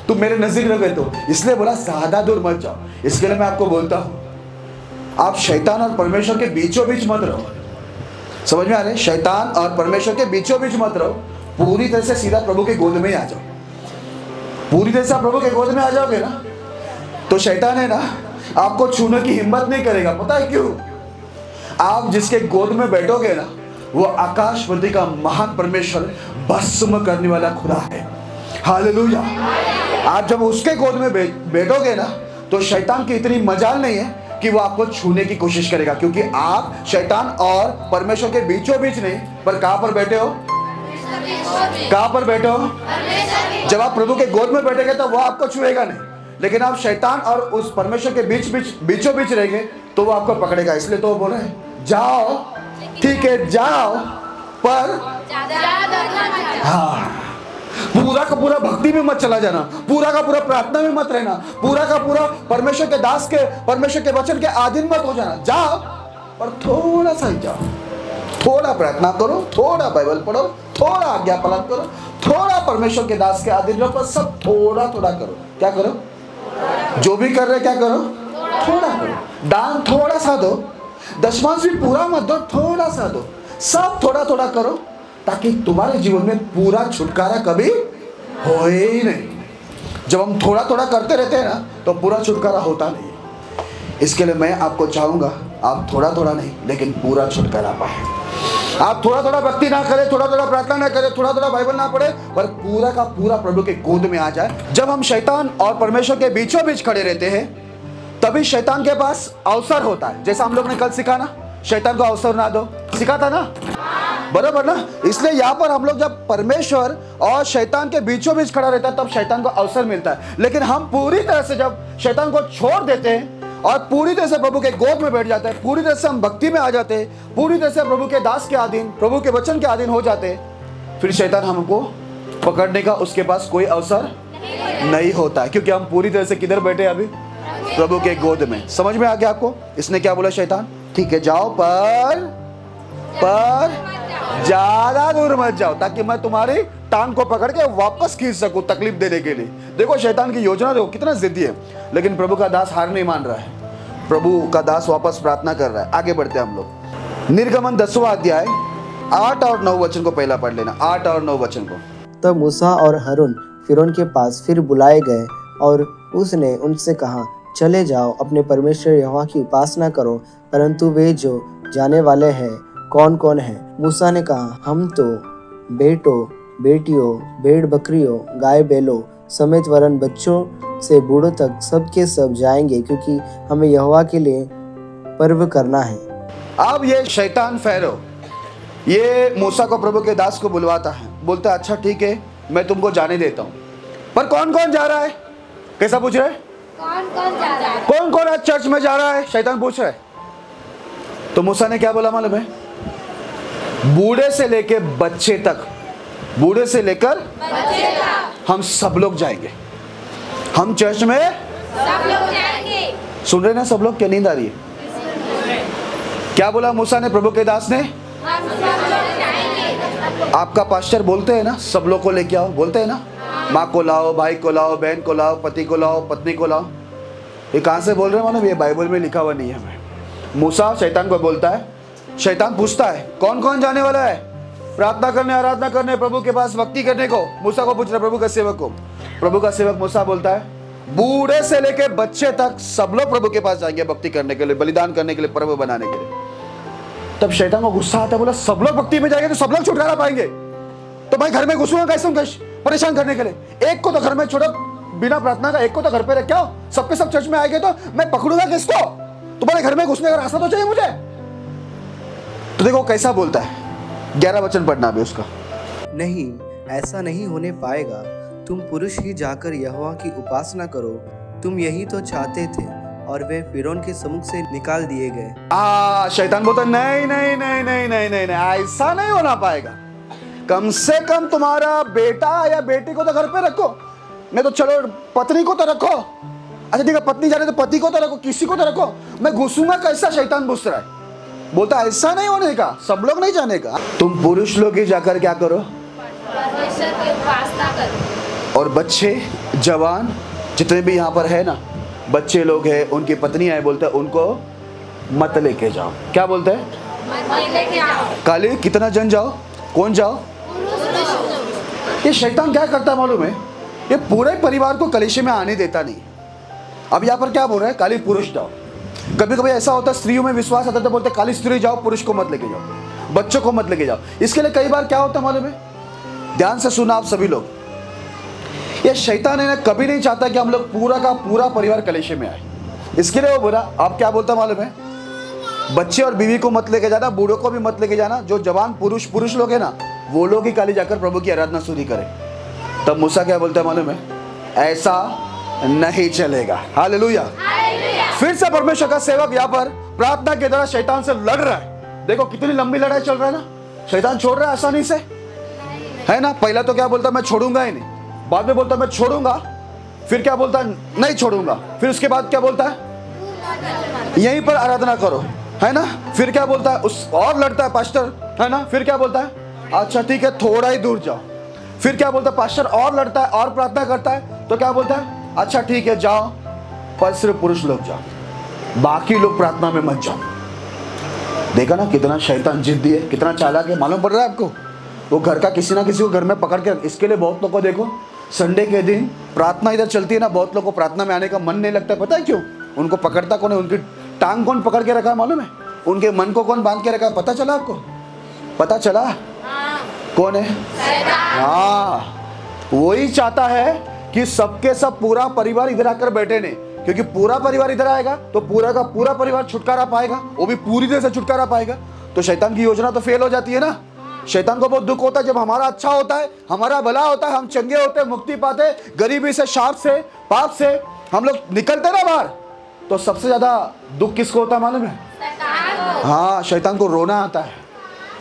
तुम मेरे नजदीक रहोगे तो। इसलिए बोला ज्यादा दूर मत जाओ। इसके लिए मैं आपको बोलता हूँ आप शैतान और परमेश्वर के बीचों बीच मत रहो। समझ में आ रहा है? शैतान और परमेश्वर के बीचों बीच मत रहो, पूरी तरह से सीधा प्रभु के गोद में ही आ जाओ। पूरी तरह से आप प्रभु के गोद में आ जाओगे ना, तो शैतान है ना आपको छूने की हिम्मत नहीं करेगा। पता है क्यों? आप जिसके गोद में बैठोगे ना, वो आकाशपति का महान परमेश्वर, भस्म करने वाला खुदा है। हालेलुया। आप जब उसके गोद में बैठोगे ना, तो शैतान की इतनी मजाल नहीं है कि वो आपको छूने की कोशिश करेगा, क्योंकि आप शैतान और परमेश्वर के बीचों बीच नहीं, पर कहां पर बैठे हो? कहां पर बैठे हो? जब आप प्रभु के गोद में बैठेंगे तो वो आपको छुएगा नहीं, लेकिन आप शैतान और उस परमेश्वर के बीचों बीच रहेंगे तो वो आपको पकड़ेगा। इसलिए तो वो बोल रहे हैं जाओ, ठीक है जाओ, पर हाँ पूरा का पूरा भक्ति में मत चला जाना, पूरा का पूरा प्रार्थना में मत रहना, पूरा का पूरा परमेश्वर के दास के, परमेश्वर के वचन के अधीन मत हो जाना। जाओ पर थोड़ा सा ही जाओ, थोड़ा प्रार्थना करो, थोड़ा बाइबल पढ़ो, थोड़ा आज्ञा पालन करो, थोड़ा परमेश्वर के दास के अधीन रहो, पर सब थोड़ा थोड़ा करो। क्या करो? जो भी कर रहे क्या करो? थोड़ा करो। दान थोड़ा सा दो, दशमांश भी पूरा मत दो, थोड़ा सा दो, सब थोड़ा थोड़ा करो, ताकि तुम्हारे जीवन में पूरा छुटकारा कभी हो ही नहीं। जब हम थोड़ा थोड़ा करते रहते हैं ना, तो पूरा छुटकारा होता नहीं। इसके लिए मैं आपको चाहूंगा आप थोड़ा थोड़ा नहीं, लेकिन पूरा छुटकारा पाए। आप थोड़ा थोड़ा भक्ति ना करें, थोड़ा थोड़ा प्रार्थना ना करें, थोड़ा थोड़ा बाइबल ना पढ़े, पर पूरा का पूरा प्रभु के गोद में आ जाए। जब हम शैतान और परमेश्वर के बीचों बीच खड़े रहते हैं, तभी शैतान के पास अवसर होता है। जैसा हम लोग ने कल सीखा ना, शैतान को अवसर ना दो, सीखा था ना, बराबर ना। इसलिए यहाँ पर हम लोग जब परमेश्वर और शैतान के बीचों बीच खड़ा रहता है, तब शैतान को अवसर मिलता है। लेकिन हम पूरी तरह से जब शैतान को छोड़ देते हैं और पूरी तरह से प्रभु के गोद में बैठ जाते हैं, पूरी तरह से हम भक्ति में आ जाते हैं, पूरी तरह से प्रभु के दास के अधीन, प्रभु के वचन के अधीन हो जाते हैं, फिर शैतान हमको पकड़ने का उसके पास कोई अवसर नहीं होता है, क्योंकि हम पूरी तरह से किधर बैठे अभी? प्रभु के गोद में। समझ में आ गया आपको? इसने क्या बोला शैतान? ठीक है जाओ, पर ज्यादा दूर मत जाओ, ताकि मैं तुम्हारी टांग को पकड़ के वापस खींच सकूं तकलीफ देने के लिए। देखो शैतान की योजना देखो कितना जिद्दी है, लेकिन प्रभु का दास हार नहीं मान रहा है। प्रभु का दास वापस प्रार्थना कर रहा है। आगे बढ़ते हैं हम लोग। निर्गमन 10वां अध्याय 8 और 9 वचन को पहला पढ़ लेना, 8 और 9 वचन को। तब मूसा और हारून फिरौन के पास फिर बुलाए गए और उसने उनसे कहा, चले जाओ, अपने परमेश्वर यहोवा की उपासना करो। परंतु वे जो जाने वाले हैं कौन कौन है? मूसा ने कहा, हम तो बेटों बेटियों, भेड़ बकरियों, गाय बैलों समेत वरन बच्चों से बूढ़ों तक सब के सब जाएंगे, क्योंकि हमें यहोवा के लिए पर्व करना है। अब ये शैतान फेरो ये मूसा को, प्रभु के दास को बुलवाता है, बोलता है अच्छा ठीक है मैं तुमको जाने देता हूँ, पर कौन कौन जा रहा है? कैसा पूछ रहा है? कौन कौन आज चर्च में जा रहा है? शैतान पूछ रहा है। तो मूसा ने क्या बोला मालूम है? बूढ़े से लेकर बच्चे तक, बूढ़े से लेकर हम सब लोग जाएंगे। हम चर्च में सब लोग जाएंगे। सुन रहे ना सब लोग? क्या नींद आ रही है? क्या बोला मूसा ने, प्रभु के दास ने? आपका पास्टर बोलते हैं ना, सब लोग को लेके आओ, बोलते हैं ना, माँ को लाओ, भाई को लाओ, बहन को लाओ, पति को लाओ, पत्नी को लाओ। ये कहाँ से बोल रहे हैं मालूम? ये बाइबल में लिखा हुआ नहीं है। हमें मूसा शैतान को बोलता है, शैतान पूछता है कौन कौन जाने वाला है प्रार्थना करने, आराधना करने, प्रभु के पास भक्ति करने को? मूसा को पूछ रहा, प्रभु का सेवक को। प्रभु का सेवक मूसा बोलता है बूढ़े से लेके बच्चे तक सब लोग प्रभु के पास जाएंगे भक्ति करने के लिए, बलिदान करने के लिए, प्रभु बनाने के लिए। तब शैतान को गुस्सा आता है, बोला सब लोग भक्ति में जाएंगे तो सब लोग छुटकारा पाएंगे, तो मैं घर में घुसूंगा कैसे परेशान करने के लिए? एक को तो घर में छोड़ो बिना प्रार्थना का, एक को तो घर पे रख क्या? सबके सब चर्च में आएंगे तो मैं पकड़ूंगा किसको? तुम्हारे घर में घुसने का रास्ता तो चाहिए मुझे। तो देखो कैसा बोलता है, 11 वचन पढ़ना भी उसका। नहीं, ऐसा नहीं होने पाएगा। तुम पुरुष ही जाकर यहोवा की उपासना करो। तुम यही तो चाहते थे और वे फिरौन के सम्मुख से निकाल दिए गए। शैतान बोलता नहीं नहीं नहीं नहीं नहीं नहीं नहीं, ऐसा नहीं होना पाएगा। कम से कम तुम्हारा बेटा या बेटी को तो घर पे रखो, नहीं तो चलो पत्नी को तो रखो। अच्छा ठीक है, पत्नी जा रही तो पति को तो रखो, किसी को तो रखो। मैं घुसूंगा कैसा? शैतान घुस रहा है, बोलता ऐसा नहीं होने का, सब लोग नहीं जाने का। तुम पुरुष लोग ही जाकर क्या करो? और बच्चे जवान जितने भी यहाँ पर है ना, बच्चे लोग हैं, उनकी पत्नी है, बोलते हैं उनको मत लेके जाओ। क्या बोलते हैं? मत लेके आओ। काली कितना जन जाओ? कौन जाओ? ये शैतान क्या करता है मालूम है? ये पूरे परिवार को कलीसिया में आने देता नहीं। अब यहाँ पर क्या बोल रहा है? काली पुरुष जाओ। कभी कभी ऐसा होता है स्त्रियों में विश्वास आता है तो बोलते काली स्त्री जाओ, पुरुष को मत लेके जाओ, बच्चों को मत लेके जाओ। इसके लिए कई बार क्या होता है मालूम है? ध्यान से सुना आप सभी लोग, ये शैतान है ना, कभी नहीं चाहता कि हम लोग पूरा का पूरा परिवार कलीसिया में आए। इसके लिए वो बोला, आप क्या बोलता मालूम है? बच्चे और बीवी को मत लेके जाना, बूढ़ों को भी मत लेके जाना। जो जवान पुरुष लोग है ना, वो लोग ही काली जाकर प्रभु की आराधना शुरू करें। तब मूसा क्या बोलता है मालूम है? ऐसा नहीं चलेगा। हालेलुया। फिर से परमेश्वर का सेवक यहाँ पर प्रार्थना के द्वारा शैतान से लड़ रहा है। देखो कितनी लंबी लड़ाई चल रहा है ना। शैतान छोड़ रहा है आसानी से, है ना। पहला तो क्या बोलता, मैं छोड़ूंगा ही नहीं। बाद में बोलता मैं छोड़ूंगा, फिर क्या बोलता है? नहीं छोड़ूंगा। फिर उसके बाद क्या बोलता है? यहीं पर आराधना करो, है ना। फिर क्या बोलता है? उस और लड़ता है पास्टर, है ना। फिर क्या बोलता है? अच्छा ठीक है, थोड़ा ही दूर जाओ। फिर क्या बोलता है? पास्टर और लड़ता है और प्रार्थना करता है, तो क्या बोलता है? अच्छा ठीक है जाओ, पर सिर्फ पुरुष लोग जाओ, बाकी लोग प्रार्थना में मत जाओ। देखा ना कितना शैतान जिद्दी है, कितना चालाक है। मालूम पड़ रहा है आपको? वो घर का किसी ना किसी को घर में पकड़ के, इसके लिए बहुत लोग को देखो संडे के दिन प्रार्थना इधर चलती है ना, बहुत लोगों को प्रार्थना में आने का मन नहीं लगता। पता है क्यों? उनको पकड़ता कौन है? उनकी टांग कौन पकड़ के रखा है मालूम है? उनके मन को कौन बांध के रखा है? पता चला आपको? पता चला? कौन है? हाँ, वही चाहता है कि सबके सब पूरा परिवार इधर आकर बैठे नहीं, क्योंकि पूरा परिवार इधर आएगा तो पूरा का पूरा परिवार छुटकारा पाएगा, वो भी पूरी तरह से छुटकारा पाएगा। तो शैतान की योजना तो फेल हो जाती है ना। शैतान को बहुत दुख होता है जब हमारा अच्छा होता है, हमारा भला होता है, हम चंगे होते हैं, मुक्ति पाते, गरीबी से, शाप से, पाप से हम लोग निकलते ना बाहर, तो सबसे ज्यादा दुख किसको होता है मालूम है? हाँ, शैतान को रोना आता है।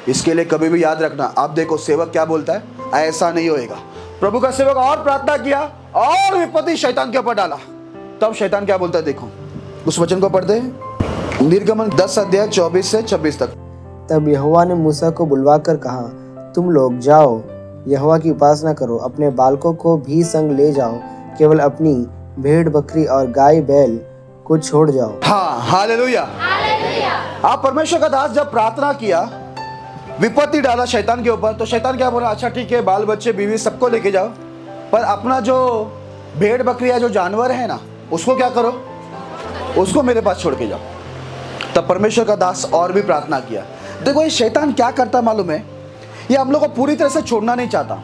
इसके लिए कभी भी याद रखना। आप देखो सेवक क्या बोलता है, ऐसा नहीं होएगा। प्रभु का सेवक और प्रार्थना किया और विपत्ति शैतान के ऊपर डाला। तब शैतान क्या बोलता है, देखो उस वचन को पढ़ते हैं, निर्गमन 10 अध्याय 24 से 26 तक। तब यहोवा ने मूसा को बुलवाकर कहा, तुम लोग जाओ, यहोवा की उपासना करो, अपने बालकों को भी संग ले जाओ, केवल अपनी भेड़ बकरी और गाय बैल को छोड़ जाओ। हाँ, हालेलुया। आप परमेश्वर का दास जब प्रार्थना किया, विपत्ति डाला शैतान के ऊपर, तो शैतान क्या बोला? अच्छा ठीक है, बाल बच्चे बीवी सबको लेके जाओ, पर अपना जो भेड़ बकरी या जो जानवर है ना, उसको क्या करो? उसको मेरे पास छोड़ के जाओ। तब परमेश्वर का दास और भी प्रार्थना किया। देखो ये शैतान क्या करता मालूम है? ये हम लोग को पूरी तरह से छोड़ना नहीं चाहता।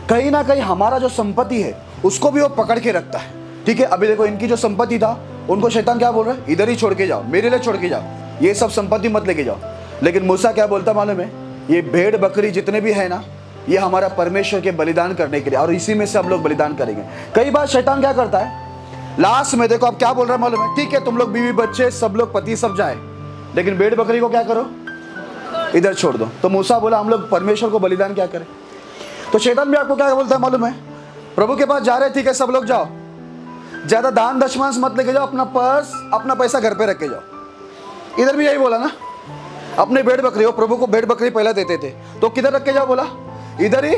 कहीं ना कहीं हमारा जो संपत्ति है उसको भी वो पकड़ के रखता है। ठीक है, अभी देखो इनकी जो संपत्ति था उनको शैतान क्या बोल रहा है? इधर ही छोड़ के जाओ, मेरे लिए छोड़ के जाओ, ये सब संपत्ति मत लेके जाओ। लेकिन मूसा क्या बोलता मालूम है? ये भेड़ बकरी जितने भी है ना, ये हमारा परमेश्वर के बलिदान करने के लिए, और इसी में से हम लोग बलिदान करेंगे। कई बार शैतान क्या करता है, लास्ट में देखो अब क्या बोल रहा है मालूम है? ठीक है, तुम लोग बीवी बच्चे सब लोग पति सब जाए, लेकिन भेड़ बकरी को क्या करो? इधर छोड़ दो। तो मूसा बोला हम लोग परमेश्वर को बलिदान क्या करें? तो शैतान भी आपको क्या बोलता है मालूम है? प्रभु के पास जा रहे, ठीक है सब लोग जाओ, ज्यादा दान दशमांश मत लेके जाओ, अपना पर्स अपना पैसा घर पे रख के जाओ। इधर भी यही बोला ना, अपने भेड़ बकरी हो, प्रभु को भेड़ बकरी पहले देते थे, तो किधर रख के जाओ? बोला इधर ही।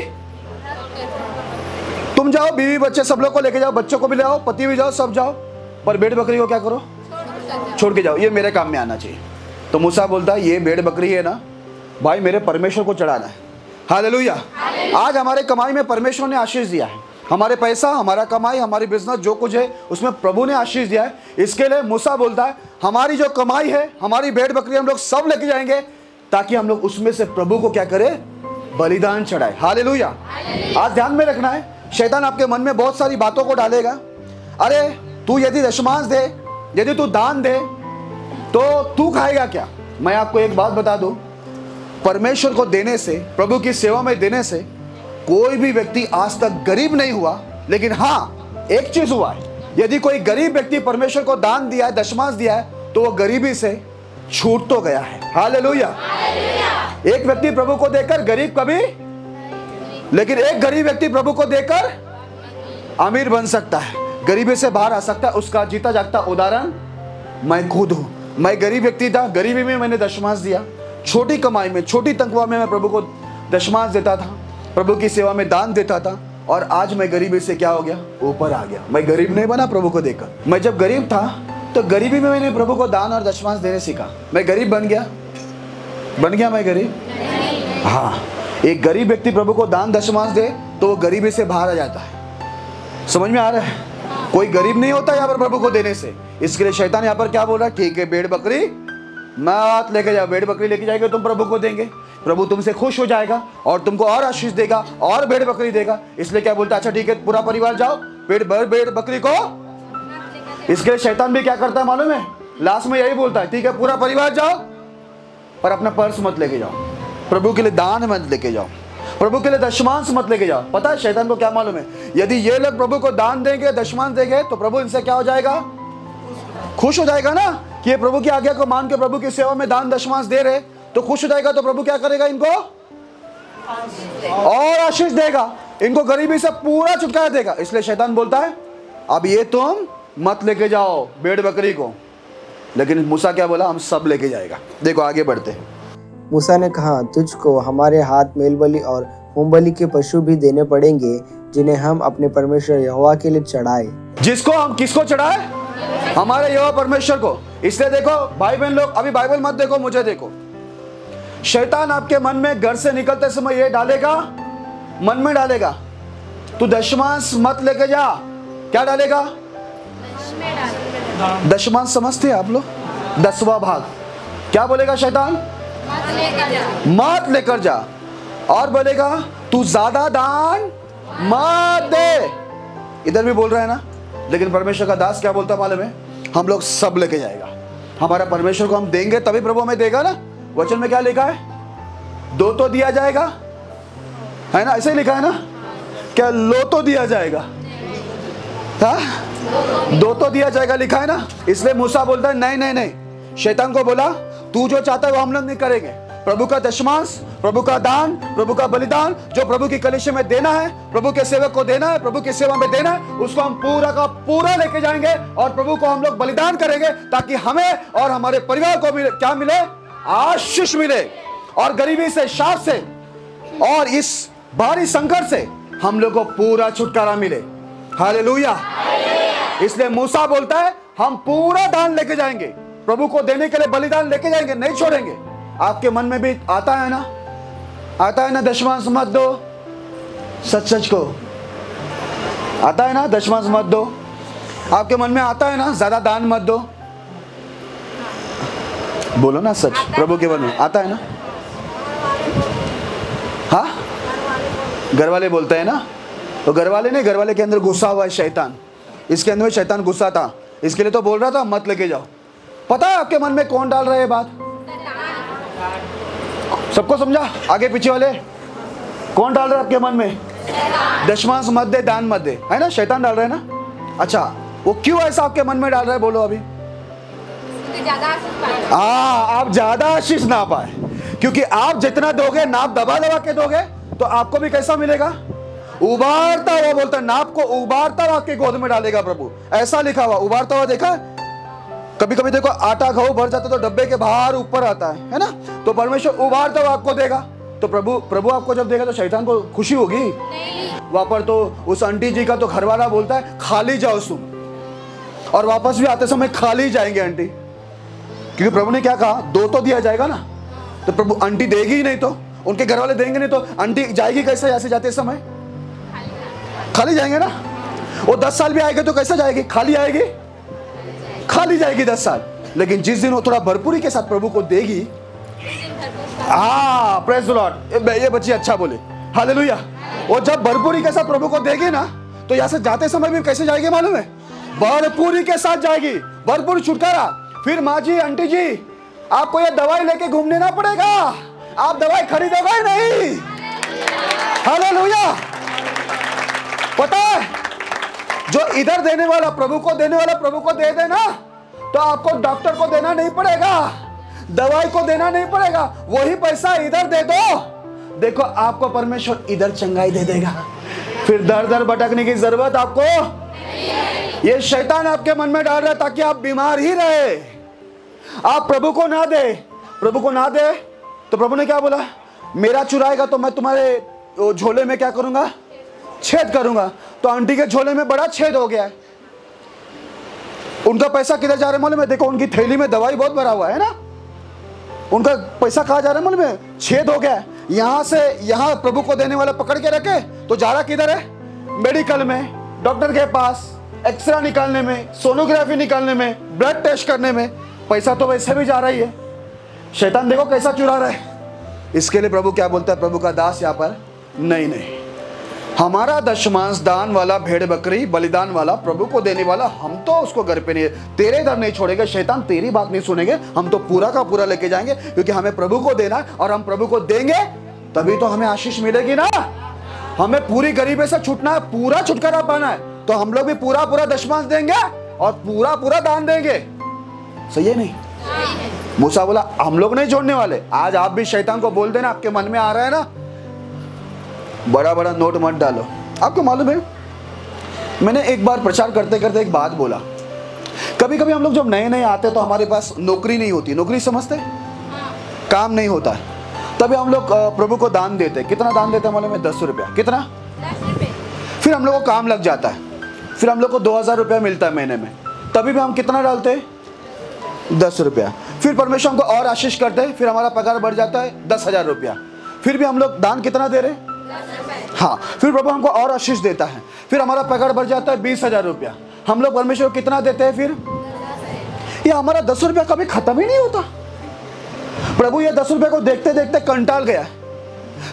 तुम जाओ, बीवी बच्चे सब लोग को लेके जाओ, बच्चों को भी ले आओ, पति भी जाओ, सब जाओ, पर भेड़ बकरी को क्या करो? छोड़ के जाओ, ये मेरे काम में आना चाहिए। तो मूसा बोलता है ये भेड़ बकरी है ना भाई, मेरे परमेश्वर को चढ़ाना है। हालेलुया। आज हमारे कमाई में परमेश्वर ने आशीष दिया है, हमारे पैसा, हमारा कमाई, हमारी बिजनेस, जो कुछ है उसमें प्रभु ने आशीष दिया है। इसके लिए मूसा बोलता है हमारी जो कमाई है, हमारी भेड़ बकरी हम लोग सब लेके जाएंगे, ताकि हम लोग उसमें से प्रभु को क्या करें? बलिदान चढ़ाए। हालेलुया। आज ध्यान में रखना है, शैतान आपके मन में बहुत सारी बातों को डालेगा। अरे तू यदि दशमांश दे, यदि तू दान दे, तो तू खाएगा क्या? मैं आपको एक बात बता दूं, परमेश्वर को देने से, प्रभु की सेवा में देने से कोई भी व्यक्ति आज तक गरीब नहीं हुआ। लेकिन हाँ, एक चीज हुआ है, यदि कोई गरीब व्यक्ति परमेश्वर को दान दिया है, दशमांश दिया है, तो वो गरीबी से छूट तो गया है। हालेलुया। एक व्यक्ति प्रभु को देकर गरीब कभी, लेकिन एक गरीब व्यक्ति प्रभु को देकर अमीर बन सकता है, गरीबी से बाहर आ सकता है। उसका जीता जागता उदाहरण मैं खुद हूं। मैं गरीब व्यक्ति था, गरीबी में मैंने दशमांश दिया, छोटी कमाई में, छोटी तनख्वाह में मैं प्रभु को दशमांश देता था, प्रभु की सेवा में दान देता था, और आज मैं गरीबी से क्या हो गया? ऊपर आ गया। मैं गरीब नहीं बना प्रभु को देकर। मैं जब गरीब था तो गरीबी में मैंने प्रभु को दान और दशमांश देने सीखा। मैं गरीब बन गया मैं गरीब? हाँ, एक गरीब व्यक्ति प्रभु को दान दशमांश दे तो वो गरीबी से बाहर आ जाता है। समझ में आ रहा है? कोई गरीब नहीं होता यहाँ पर प्रभु को देने से। इसके लिए शैतान यहाँ पर क्या बोल रहा है? ठीक है, भेड़ बकरी मत लेके जाओ, भेड़ बकरी लेके जाएंगे तुम प्रभु को देंगे, प्रभु तुमसे खुश हो जाएगा और तुमको और आशीष देगा और भेड़ बकरी देगा। इसलिए क्या बोलता है? अच्छा ठीक है, पूरा परिवार जाओ, भेड़ बकरी को। इसके लिए शैतान भी क्या करता है मालूम है? लास्ट में यही बोलता है, ठीक है पूरा परिवार जाओ, पर अपना पर्स मत लेके जाओ, प्रभु के लिए दान मत लेके जाओ, प्रभु के लिए दशमांश मत लेके जाओ। पता है शैतान को क्या मालूम है? यदि ये लोग प्रभु को दान देंगे, दशमांश देंगे, तो प्रभु इनसे क्या हो जाएगा? खुश हो जाएगा ना, कि ये प्रभु की आज्ञा को मान के प्रभु की सेवा में दान दशमांश दे रहे, तो खुश हो जाएगा। तो प्रभु क्या करेगा? इनको और आशीष देगा, इनको गरीबी से पूरा छुटकारा देगा। इसलिए शैतान बोलता है अब ये तुम मत लेके जाओ भेड़ बकरी को, लेकिन मूसा क्या बोला? हम सब लेके जाएगा। देखो आगे बढ़ते। मूसा ने कहा, तुझको हमारे हाथ मेलबलि और होमबलि के पशु भी देने पड़ेंगे, जिन्हें हम अपने परमेश्वर यहोवा के लिए चढ़ाए। जिसको हम किसको चढ़ाए? हमारे यहोवा परमेश्वर को। इसलिए देखो भाई बहन लोग, अभी बाइबल मत देखो, मुझे देखो। शैतान आपके मन में घर से निकलते समय ये डालेगा, मन में डालेगा, तू दशमांश मत लेके जा। क्या डालेगा? दशमांश समझते हैं आप लोग? 10वां भाग। क्या बोलेगा शैतान? मत लेकर जा। और बोलेगा तू ज्यादा दान मत दे। इधर भी बोल रहा है ना, लेकिन परमेश्वर का दास क्या बोलता मालूम है? हम लोग सब लेके जाएगा। हमारा परमेश्वर को हम देंगे तभी प्रभु हमें देगा ना। वचन में क्या लिखा है? 2 तो दिया जाएगा, है ना? ऐसे ही लिखा है ना? क्या लो तो दिया जाएगा? हाँ, 2 तो दिया जाएगा लिखा है ना। इसलिए मूसा बोलता है नहीं नहीं नहीं। शैतान को बोला तू जो चाहता है वो हम लोग नहीं करेंगे। प्रभु का दशमांश, प्रभु का दान, प्रभु का बलिदान जो प्रभु की कलीसिया में देना है, प्रभु के सेवक को देना है, प्रभु की सेवा में देना है, उसको हम पूरा का पूरा लेके जाएंगे और प्रभु को हम लोग बलिदान करेंगे, ताकि हमें और हमारे परिवार को मिले, क्या मिले? आशीष मिले, और गरीबी से, शाप से और इस भारी संकट से हम लोग को पूरा छुटकारा मिले। हालेलुया। इसलिए मूसा बोलता है हम पूरा दान लेके जाएंगे, प्रभु को देने के लिए बलिदान लेके जाएंगे, नहीं छोड़ेंगे। आपके मन में भी आता है ना? आता है ना दशमांश मत दो? सच सच को आता है ना? दशमांश मत दो। आपके मन में आता है ना? ज्यादा दान मत दो। बोलो ना सच, प्रभु के मन में आता है ना? हाँ, घर वाले बोलते हैं ना, तो घर वाले नहीं, घर वाले के अंदर गुस्सा हुआ है शैतान। इसके अंदर शैतान गुस्सा था, इसके लिए तो बोल रहा था मत लेके जाओ। पता है आपके मन में कौन डाल रहा है बात? सबको समझा? आगे पीछे वाले कौन डाल रहा है आपके मन में? दशमांश मत दे, दान मत दे, है ना? शैतान डाल रहा है ना। अच्छा, वो क्यों ऐसा आपके मन में डाल रहा है? बोलो अभी। आप ज्यादा आशीष ना पाए, क्योंकि आप जितना दोगे, नाप दबा दबा के दोगे, तो आपको भी कैसा मिलेगा? उबारता हुआ। बोलता है नाप को उबारता हुआ आपके गोद में डालेगा प्रभु। ऐसा लिखा हुआ, उबारता हुआ देखा? कभी कभी देखो आटा गेहूं भर जाता तो डब्बे के बाहर ऊपर आता है ना, तो परमेश्वर उबारता हुआ आपको देगा। तो प्रभु आपको जब देगा तो शैतान को खुशी होगी? वहां पर तो उस आंटी जी का तो घरवाला बोलता है खाली जाओ तुम, और वापस भी आते समय खाली जाएंगे आंटी, क्योंकि प्रभु ने क्या कहा, 2 तो दिया जाएगा ना। तो प्रभु आंटी देगी ही नहीं तो उनके घर वाले देंगे नहीं तो आंटी जाएगी कैसे? यहाँ से जाते समय खाली जाएंगे ना। वो 10 साल भी आएंगे तो कैसे जाएगी? खाली आएगी, खाली जाएगी 10 साल। लेकिन जिस दिन वो थोड़ा भरपूरी के साथ प्रभु को देगी, प्रेज द लॉर्ड, ये बच्ची अच्छा बोले, हालेलुया। वो जब भरपूरी के साथ प्रभु को देगी ना, तो यहाँ से जाते समय भी कैसे जाएगी मालूम है? भरपूरी के साथ जाएगी, भरपूर छुटकारा। फिर माँ जी, आंटी जी, आपको ये दवाई लेके घूमने ना पड़ेगा, आप दवाई खरीदोगे नहीं। हालेलुया। पता है, जो इधर देने वाला प्रभु को देने वाला प्रभु को दे देना, तो आपको डॉक्टर को देना नहीं पड़ेगा, दवाई को देना नहीं पड़ेगा, वही पैसा इधर दे दो, देखो आपको परमेश्वर इधर चंगाई दे देगा। फिर दर दर भटकने की जरूरत आपको, ये शैतान आपके मन में डाल रहा है ताकि आप बीमार ही रहे, आप प्रभु को ना दे। प्रभु को ना दे तो प्रभु ने क्या बोला, मेरा चुराएगा तो मैं तुम्हारे झोले में क्या करूंगा, छेद करूंगा। तो आंटी के झोले में बड़ा छेद हो गया है। उनका पैसा किधर जा रहा है मालूम है? देखो उनकी थैली में दवाई बहुत भरा हुआ है ना, उनका पैसा कहाँ जा रहा है मालूम है? छेद हो गया है। यहां से यहां प्रभु को देने वाला पकड़ के रखे तो जा रहा किधर है? मेडिकल में, डॉक्टर के पास, एक्सरे निकालने में, सोनोग्राफी निकालने में, ब्लड टेस्ट करने में। पैसा तो वैसे भी जा रहा ही है। शैतान देखो कैसा चुरा रहा है। इसके लिए प्रभु क्या बोलता है, प्रभु का दास यहाँ पर, नहीं, हमारा दशमांश दान वाला, भेड़ बकरी बलिदान वाला, प्रभु को देने वाला, हम तो उसको घर पे नहीं, तेरे इधर नहीं छोड़ेंगे। शैतान तेरी बात नहीं सुनेंगे, हम तो पूरा का पूरा लेके जाएंगे, क्योंकि हमें प्रभु को देना है, और हम प्रभु को देंगे तभी तो हमें आशीष मिलेगी ना। हमें पूरी गरीबी से छूटना है, पूरा छुटकारा पाना है, तो हम लोग भी पूरा पूरा दशमांश देंगे और पूरा पूरा दान देंगे। सही है नहीं? मूसा बोला हम लोग नहीं छोड़ने वाले। आज आप भी शैतान को बोल देना, आपके मन में आ रहा है ना, बड़ा बड़ा नोट मत डालो। आपको मालूम है, मैंने एक बार प्रचार करते करते एक बात बोला, कभी कभी हम लोग जब नए नए आते तो हमारे पास नौकरी नहीं होती, नौकरी समझते, काम नहीं होता है, तभी हम लोग प्रभु को दान देते। कितना दान देते हैं मालूम है? 10 रुपया। कितना? 10 रुपये। फिर हम लोग को काम लग जाता है, फिर हम लोग को 2000 रुपया मिलता है महीने में, तभी भी हम कितना डालते हैं? 10 रुपया। फिर परमेश्वर हमको और आशीष करते हैं, फिर हमारा पगार बढ़ जाता है 10,000 रुपया, फिर भी हम लोग दान कितना दे रहे हैं? हाँ। फिर प्रभु हमको और आशीष देता है, फिर हमारा पगार बढ़ जाता है 20,000 रुपया, हम लोग परमेश्वर को कितना देते हैं? फिर ये हमारा 10 रुपया कभी खत्म ही नहीं होता। प्रभु ये 10 रुपये को देखते देखते कंटाल गया,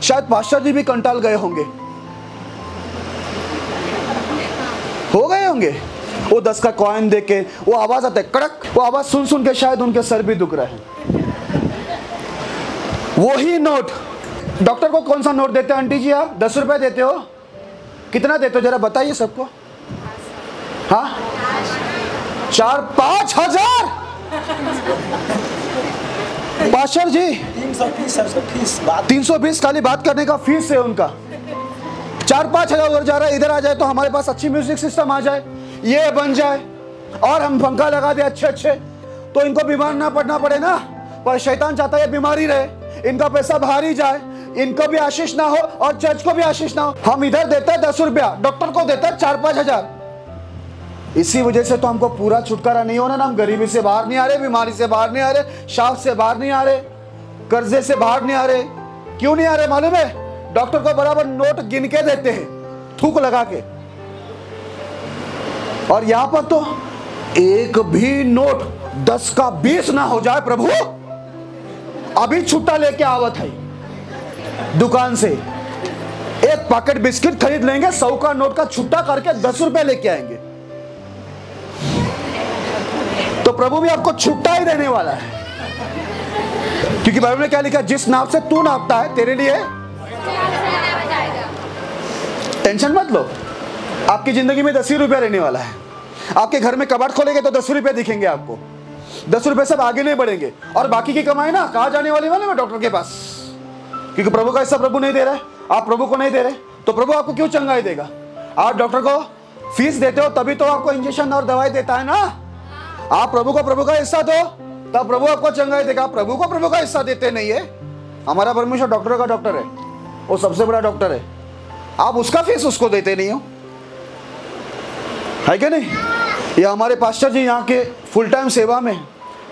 शायद पास्टर जी भी कंटाल गए होंगे, हो गए होंगे। वो 10 का कॉइन देख के वो आवाज आता है कड़क, वो आवाज सुन सुन के शायद उनके सर भी दुख रहे हैं। वही नोट, डॉक्टर को कौन सा नोट देते हैं आंटी जी? आप 10 रुपए देते हो, कितना देते हो जरा बताइए सबको? हाँ, 4-5 हजार। पास्टर जी 320 खाली बात करने का फीस है उनका, 4-5 हजार उधर जा रहा है, इधर आ जाए तो हमारे पास अच्छी म्यूजिक सिस्टम आ जाए, ये बन जाए, और हम पंखा लगा दे अच्छे अच्छे, तो इनको बीमार ना पड़ना पड़े ना। पर शैतान चाहता है बीमारी रहे, इनका पैसा बाहर ही जाए, इनको भी आशीष ना हो और चर्च को भी आशीष ना हो। हम इधर देते हैं 10 रुपया, डॉक्टर को देते हैं 4-5 हजार। इसी वजह से तो हमको पूरा छुटकारा नहीं होना ना। हम गरीबी से बाहर नहीं आ रहे, बीमारी से बाहर नहीं आ रहे, शाप से बाहर नहीं आ रहे, कर्जे से बाहर नहीं आ रहे। क्यों नहीं आ रहे मालूम है? डॉक्टर को बराबर नोट गिन के देते हैं, थूक लगा के, और यहां पर तो एक भी नोट 10 का 20 ना हो जाए। प्रभु अभी छुट्टा लेके आवत है दुकान से, एक पैकेट बिस्किट खरीद लेंगे, 100 का नोट का छुट्टा करके 10 रुपए लेके आएंगे। तो प्रभु भी आपको छुट्टा ही देने वाला है, क्योंकि बाइबल में क्या लिखा है? जिस नाप से तू नापता है तेरे लिए टेंशन मत लो। आपकी जिंदगी में 10 ही रुपया रहने वाला है। आपके घर में कबाड़ खोलेंगे तो 10 रुपए दिखेंगे आपको, 10 रुपए सब आगे नहीं बढ़ेंगे, और बाकी की कमाई ना कहाँ जाने वाली में? डॉक्टर के पास, क्योंकि प्रभु का हिस्सा प्रभु नहीं दे रहा है, आप प्रभु को नहीं दे रहे, तो प्रभु आपको क्यों चंगाई देगा? आप डॉक्टर को फीस देते हो तभी तो आपको इंजेक्शन और दवाई देता है ना। आप प्रभु को प्रभु का हिस्सा दो, तब प्रभु आपको चंगाई देगा। आप प्रभु को प्रभु का हिस्सा देते नहीं है। हमारा परमेश्वर डॉक्टर का डॉक्टर है, वो सबसे बड़ा डॉक्टर है, आप उसका फीस उसको देते नहीं हो, है क्या नहीं? ये हमारे पास्टर जी यहाँ के फुल टाइम सेवा में,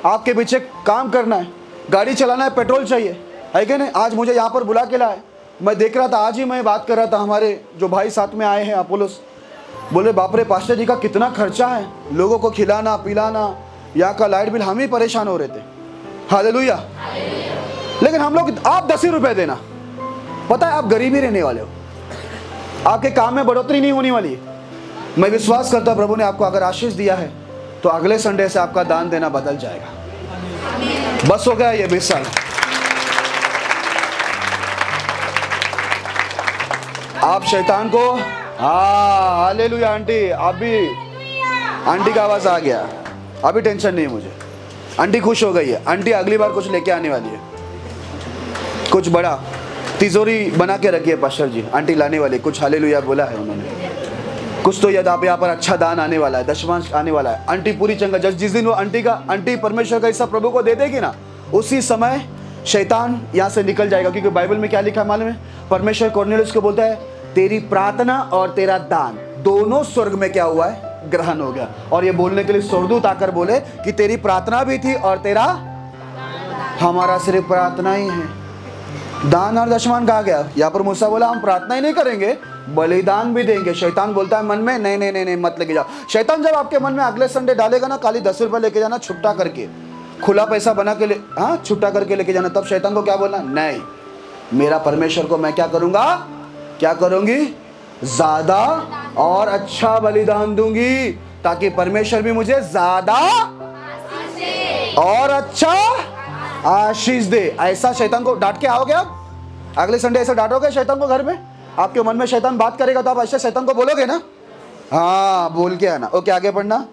आपके पीछे काम करना है, गाड़ी चलाना है, पेट्रोल चाहिए, है क्या नहीं? आज मुझे यहाँ पर बुला के लाए। मैं देख रहा था, आज ही मैं बात कर रहा था, हमारे जो भाई साथ में आए हैं अपोलोस, बोले बाप रे पास्टर जी का कितना खर्चा है, लोगों को खिलाना पिलाना, यहाँ का लाइट बिल, हम ही परेशान हो रहे थे। हालेलुया। लेकिन हम लोग, आप 10 ही रुपए देना, पता है आप गरीब ही रहने वाले हो, आपके काम में बढ़ोतरी नहीं होने वाली है। मैं विश्वास करता हूं प्रभु ने आपको अगर आशीष दिया है तो अगले संडे से आपका दान देना बदल जाएगा। बस हो गया ये 20 साल। आप शैतान को, हाँ हालेलुया। आंटी अभी, आंटी का आवाज आ गया, अभी टेंशन नहीं है मुझे, आंटी खुश हो गई है। आंटी अगली बार कुछ लेके आने वाली है, कुछ बड़ा तिजोरी बना के रखी है पास्टर जी, आंटी लाने वाली कुछ। हालेलुया बोला है उन्होंने, कुछ तो यदि आप यहाँ पर अच्छा दान आने वाला है, दशमांश आने वाला है। आंटी पूरी चंगा, जिस दिन वो आंटी परमेश्वर का हिस्सा प्रभु को दे देगी ना, उसी समय शैतान यहाँ से निकल जाएगा। क्योंकि बाइबल में क्या लिखा है मालूम है? परमेश्वर कॉर्नेलियस को बोलता है तेरी प्रार्थना और तेरा दान दोनों स्वर्ग में क्या हुआ है? ग्रहण हो गया। और ये बोलने के लिए स्वर्गदूत आकर बोले कि तेरी प्रार्थना भी थी और तेरा, हमारा सिर्फ प्रार्थना ही है, दान और दशमान कहा गया। यहाँ पर मूसा बोला हम प्रार्थना ही नहीं करेंगे, बलिदान भी देंगे। शैतान बोलता है मन में नहीं नहीं नहीं नहीं मत लेके जाओ। शैतान जब आपके मन में अगले संडे डालेगा ना, खाली 10 रुपए लेके जाना, छुट्टा करके, खुला पैसा बना के हाँ छुट्टा करके लेके जाना, तब शैतान को क्या बोलना? नहीं, मेरा परमेश्वर को मैं क्या करूंगा, क्या करूंगी? ज्यादा और अच्छा बलिदान दूंगी, ताकि परमेश्वर भी मुझे ज्यादा और अच्छा आशीष दे। ऐसा शैतान को डांट के आओगे आप? अगले संडे ऐसा डांटोगे शैतान को घर में? आपके मन में शैतान बात करेगा तो आप ऐसे शैतान को बोलोगे ना? हाँ बोल के आना। ओके आगे पढ़ना।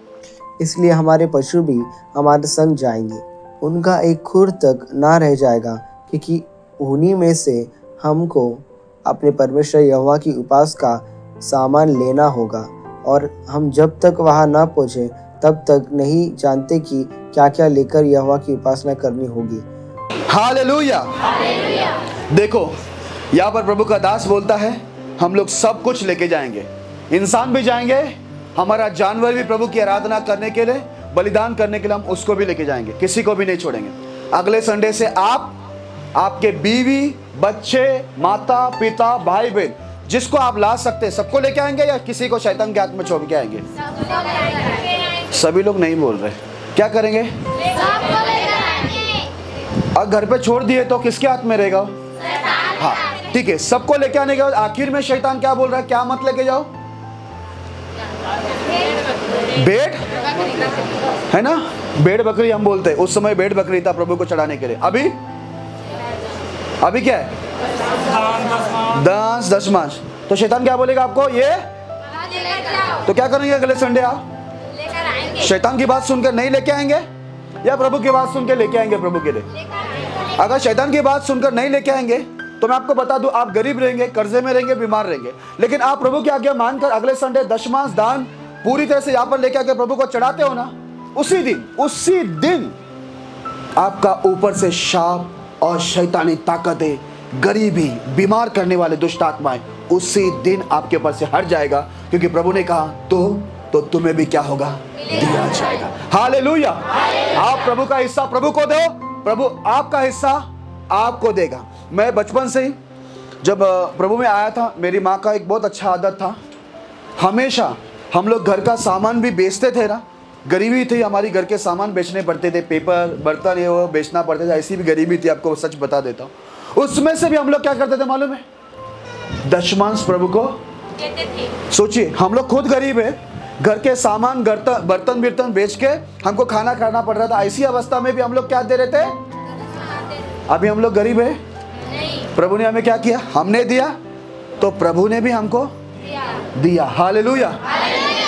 इसलिए हमारे पशु भी हमारे संग जाएंगे, उनका एक खुर तक ना रह जाएगा, क्योंकि उन्हीं में से हमको अपने परमेश्वर यहोवा की उपास का सामान लेना होगा, और हम जब तक वहाँ ना पहुँचे तब तक नहीं जानते कि क्या क्या लेकर यहोवा की उपासना करनी होगी। हालेलुया। देखो यहाँ पर प्रभु का दास बोलता है हम लोग सब कुछ लेके जाएंगे, इंसान भी जाएंगे, हमारा जानवर भी प्रभु की आराधना करने के लिए, बलिदान करने के लिए हम उसको भी लेके जाएंगे, किसी को भी नहीं छोड़ेंगे। अगले संडे से आप, आपके बीवी, बच्चे, माता पिता, भाई बहन, जिसको आप ला सकते हैं सबको लेके आएंगे, या किसी को शैतान के हाथ में छोड़ के आएंगे? सभी लोग नहीं बोल रहे, क्या करेंगे? अगर घर पे छोड़ दिए तो किसके हाथ में रहेगा? हाँ ठीक है, सबको लेके आने के बाद आखिर में शैतान क्या बोल रहा है? क्या मत लेके जाओ? भेड़ है ना, भेड़ बकरी हम बोलते हैं, उस समय भेड़ बकरी था प्रभु को चढ़ाने के लिए। अभी क्या है? दशमांश। तो शैतान क्या बोलेगा आपको? ये तो क्या करेंगे अगले संडे? आप शैतान की बात सुनकर नहीं लेके आएंगे या प्रभु की बात सुनकर लेके आएंगे प्रभु के लिए? अगर शैतान की बात सुनकर नहीं लेके आएंगे तो मैं आपको बता दूं, आप गरीब रहेंगे, कर्जे में रहेंगे, बीमार रहेंगे। लेकिन आप प्रभु की आज्ञा मानकर अगले संडे दशमांश दान पूरी तरह से यहाँ पर लेके आके प्रभु को चढ़ाते हो ना, उसी दिन आपका ऊपर से शाप और शैतानी ताकतें, गरीबी, बीमार करने वाले दुष्ट आत्माएं उसी दिन आपके ऊपर से हट जाएगा। क्योंकि प्रभु ने कहा तो तुम्हें भी क्या होगा? दिया जाएगा। हालेलुया। आप प्रभु का हिस्सा प्रभु को दो, प्रभु आपका हिस्सा आपको देगा। मैं बचपन से ही जब प्रभु में आया था, मेरी माँ का एक बहुत अच्छा आदत था, हमेशा हम लोग घर का सामान भी बेचते थे ना, गरीबी थी हमारी, घर के सामान बेचने पड़ते थे, पेपर बर्तन ये वो बेचना पड़ते थे, ऐसी भी गरीबी थी, आपको सच बता देता हूँ। उसमें से भी हम लोग क्या करते थे मालूम है? दशमांश प्रभु को देते थे। सोचिए हम लोग खुद गरीब है, घर के सामान बर्तन बिर्तन बेच के हमको खाना खाना पड़ रहा था, ऐसी अवस्था में भी हम लोग क्या दे रहे थे? अभी हम लोग गरीब है, प्रभु ने हमें क्या किया? हमने दिया तो प्रभु ने भी हमको दिया। हालेलुया।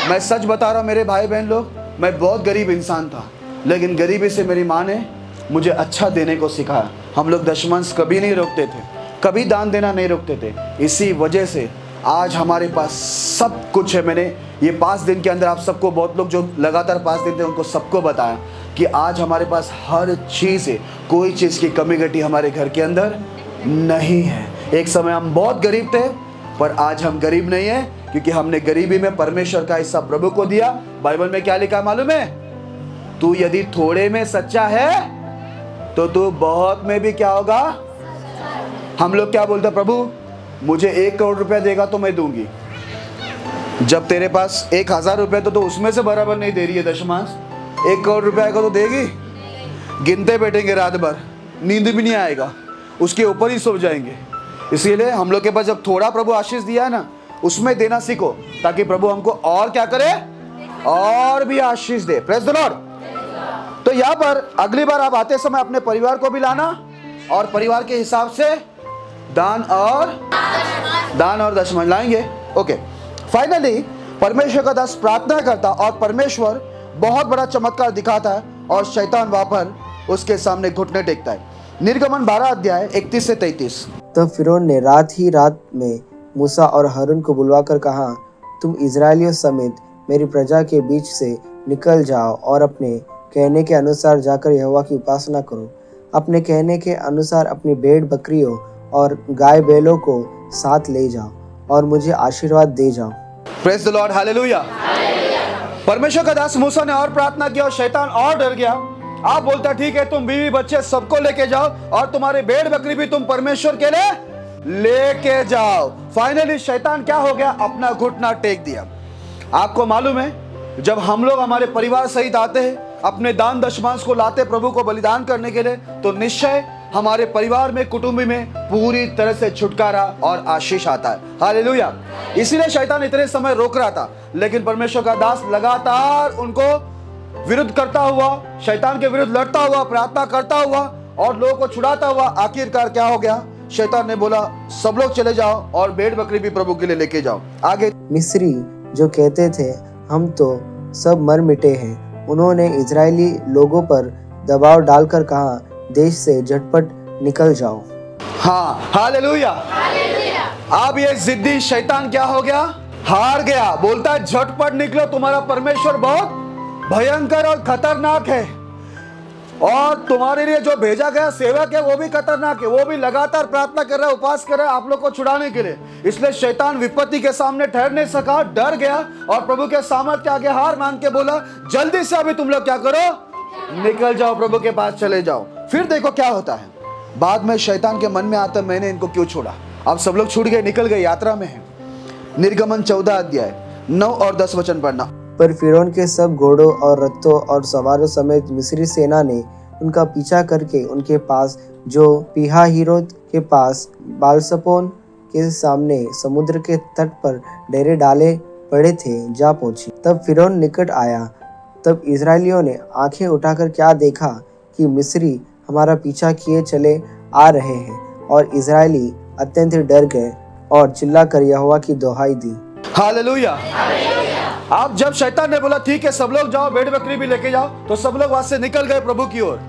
मैं सच बता रहा हूँ मेरे भाई बहन लोग, मैं बहुत गरीब इंसान था, लेकिन गरीबी से मेरी माँ ने मुझे अच्छा देने को सिखाया। हम लोग दशमांश कभी नहीं रोकते थे, कभी दान देना नहीं रोकते थे। इसी वजह से आज हमारे पास सब कुछ है। मैंने ये 5 दिन के अंदर आप सबको, बहुत लोग जो लगातार 5 दिन थे उनको सबको बताया कि आज हमारे पास हर चीज़ है, कोई चीज़ की कमी घटी हमारे घर के अंदर नहीं है। एक समय हम बहुत गरीब थे, पर आज हम गरीब नहीं है, क्योंकि हमने गरीबी में परमेश्वर का हिस्सा प्रभु को दिया। बाइबल में क्या लिखा मालूम है? तू यदि थोड़े में सच्चा है तो तू बहुत में भी क्या होगा। हम लोग क्या बोलते हैं, प्रभु मुझे 1 करोड़ रुपया देगा तो मैं दूंगी। जब तेरे पास 1000 रुपया तो उसमें से बराबर नहीं दे रही है दशमांश, 1 करोड़ रुपया को तो देगी। गिनते बैठेंगे रात भर, नींद भी नहीं आएगा, उसके ऊपर ही सो जाएंगे। इसीलिए हम लोग के पास जब थोड़ा प्रभु आशीष दिया है ना, उसमें देना सीखो, ताकि प्रभु हमको और क्या करे, और भी आशीष दे। Praise the Lord. तो यहाँ पर अगली बार आप आते समय अपने परिवार को भी लाना, और परिवार के हिसाब से दान और दशमांश लाएंगे। ओके, फाइनली परमेश्वर का दास प्रार्थना करता और परमेश्वर बहुत बड़ा चमत्कार दिखाता है, और शैतान वहां पर उसके सामने घुटने टेकता है। निर्गमन 12 अध्याय 31 से 33। तब फिरौन ने रात में मूसा और हारून को बुलवाकर कहा, तुम इजरायलियों समेत मेरी प्रजा के बीच से निकल जाओ और अपने कहने के अनुसार जाकर यहोवा की उपासना करो। अपने कहने के अनुसार अपनी भेड़ बकरियों और गाय बैलों को साथ ले जाओ और मुझे आशीर्वाद दे जाओ। Praise the Lord, hallelujah. परमेश्वर का दास मूसा ने और प्रार्थना किया और शैतान और डर गया। आप बोलता ठीक है, तुम बीवी बच्चे सबको लेके जाओ और तुम्हारे भेड़ बकरी भी तुम परमेश्वर के लिए लेके जाओ। फाइनली शैतान क्या हो गया, अपना घुटना टेक दिया। आपको मालूम है, जब हम लोग हमारे परिवार सहित आते हैं, अपने दान दशमांश को लाते प्रभु को बलिदान करने के लिए, तो निश्चय हमारे परिवार में, कुटुंब में पूरी तरह से छुटकारा और आशीष आता है। हालेलुया। इसीलिए शैतान इतने समय रोक रहा था, लेकिन परमेश्वर का दास लगातार उनको विरुद्ध करता हुआ, शैतान के विरुद्ध लड़ता हुआ, प्रार्थना करता हुआ और लोगों को छुड़ाता हुआ, आखिरकार क्या हो गया, शैतान ने बोला सब लोग चले जाओ और भेड़ बकरी भी प्रभु के लिए लेके जाओ। आगे मिस्री जो कहते थे हम तो सब मर मिटे हैं, उन्होंने इजरायली लोगों पर दबाव डालकर कहा, देश से झटपट निकल जाओ। हाँ, हालेलुया। अब ये जिद्दी शैतान क्या हो गया, हार गया। बोलता है झटपट निकलो, तुम्हारा परमेश्वर बहुत भयंकर और खतरनाक है, और तुम्हारे लिए जो भेजा गया सेवक है वो भी खतरनाक है। वो भी लगातार प्रार्थना कर रहा है, उपवास कर रहा है आप लोग को छुड़ाने के लिए। इसलिए शैतान विपत्ति के सामने ठहर नहीं सका, डर गया और प्रभु के सामर्थ के आगे हार मान के बोला, जल्दी से अभी तुम लोग क्या करो, निकल जाओ, प्रभु के पास चले जाओ। फिर देखो क्या होता है, बाद में शैतान के मन में आता, मैंने इनको क्यों छोड़ा। अब सब लोग छूट गए, निकल गए, यात्रा में है। निर्गमन 14 अध्याय 9 और 10 वचन पढ़ना। पर फिरौन के सब घोड़ों और रथों और सवारों समेत मिस्री सेना ने उनका पीछा करके उनके पास, जो पीहाहिरोत के पास बालसपोन के सामने समुद्र के तट पर डेरे डाले पड़े थे, जा पहुंची। तब फिरौन निकट आया। तब इजरायलियों ने आंखें उठाकर क्या देखा कि मिस्री हमारा पीछा किए चले आ रहे हैं, और इजरायली अत्यंत डर गए और चिल्लाकर यहोवा की दुहाई दी। हालेलुया। अब जब शैतान ने बोला ठीक है सब लोग जाओ, भेड़ बकरी भी लेके जाओ, तो सब लोग वहां से निकल गए प्रभु की ओर।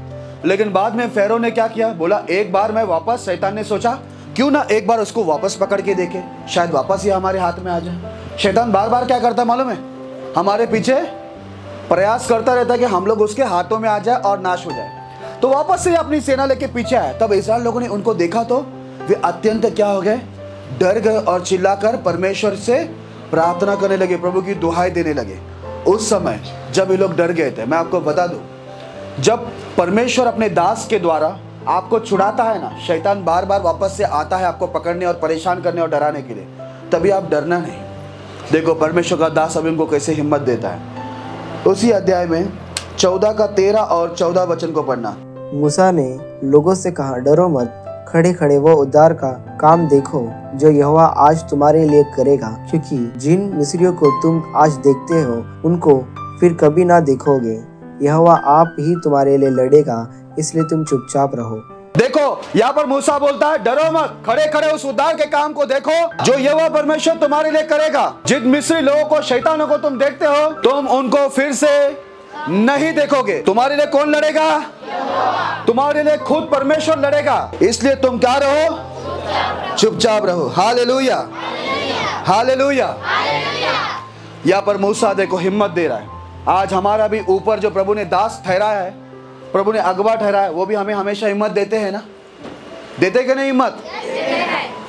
लेकिन बाद में फेरो ने क्या किया, बोला एक बार मैं वापस, शैतान ने सोचा क्यों ना एक बार उसको वापस पकड़ के देखे, शायद वापस ये हमारे हाथ में आ जाए। शैतान बार बार क्या करता मालूम है, हमारे पीछे प्रयास करता रहता है कि हम लोग उसके हाथों में आ जाए और नाश हो जाए। तो वापस से अपनी सेना लेके पीछे आया। तब इस्राएल लोगों ने उनको देखा तो वे अत्यंत क्या हो गए, डर गए और चिल्लाकर परमेश्वर से प्रार्थना करने लगे, प्रभु की दुहाई देने लगे। उस समय जब ये लोग डर गए थे, मैं आपको बता दूं, जब परमेश्वर अपने दास के द्वारा आपको छुड़ाता है ना, शैतान बार बार वापस से आता है आपको पकड़ने और परेशान करने और डराने के लिए, तभी आप डरना नहीं। देखो परमेश्वर का दास अभी उनको कैसे हिम्मत देता है। उसी अध्याय में 14 का 13 और 14 वचन को पढ़ना। मूसा ने लोगों से कहा, डरो मत, खड़े खड़े वो उद्धार का काम देखो जो यहोवा आज तुम्हारे लिए करेगा, क्योंकि जिन मिस्रियों को तुम आज देखते हो उनको फिर कभी ना देखोगे। यहोवा आप ही तुम्हारे लिए लड़ेगा, इसलिए तुम चुपचाप रहो। देखो यहाँ पर मूसा बोलता है डरो मत, खड़े खड़े उस उद्धार के काम को देखो जो यहोवा परमेश्वर तुम्हारे लिए करेगा। जिन मिस्री लोगों को, शैतानों को तुम देखते हो, तुम उनको फिर से नहीं देखोगे। तुम्हारे लिए कौन लड़ेगा, तुम्हारे लिए खुद परमेश्वर लड़ेगा। इसलिए तुम क्या रहो, चुपचाप रहो। Hallelujah, hallelujah. यहाँ पर मूसा देखो हिम्मत दे रहा है। आज हमारा भी ऊपर जो प्रभु ने दास ठहराया है, प्रभु ने अगवा ठहराया है, वो भी हमें हमेशा हिम्मत देते हैं ना? देते कि नहीं हिम्मत?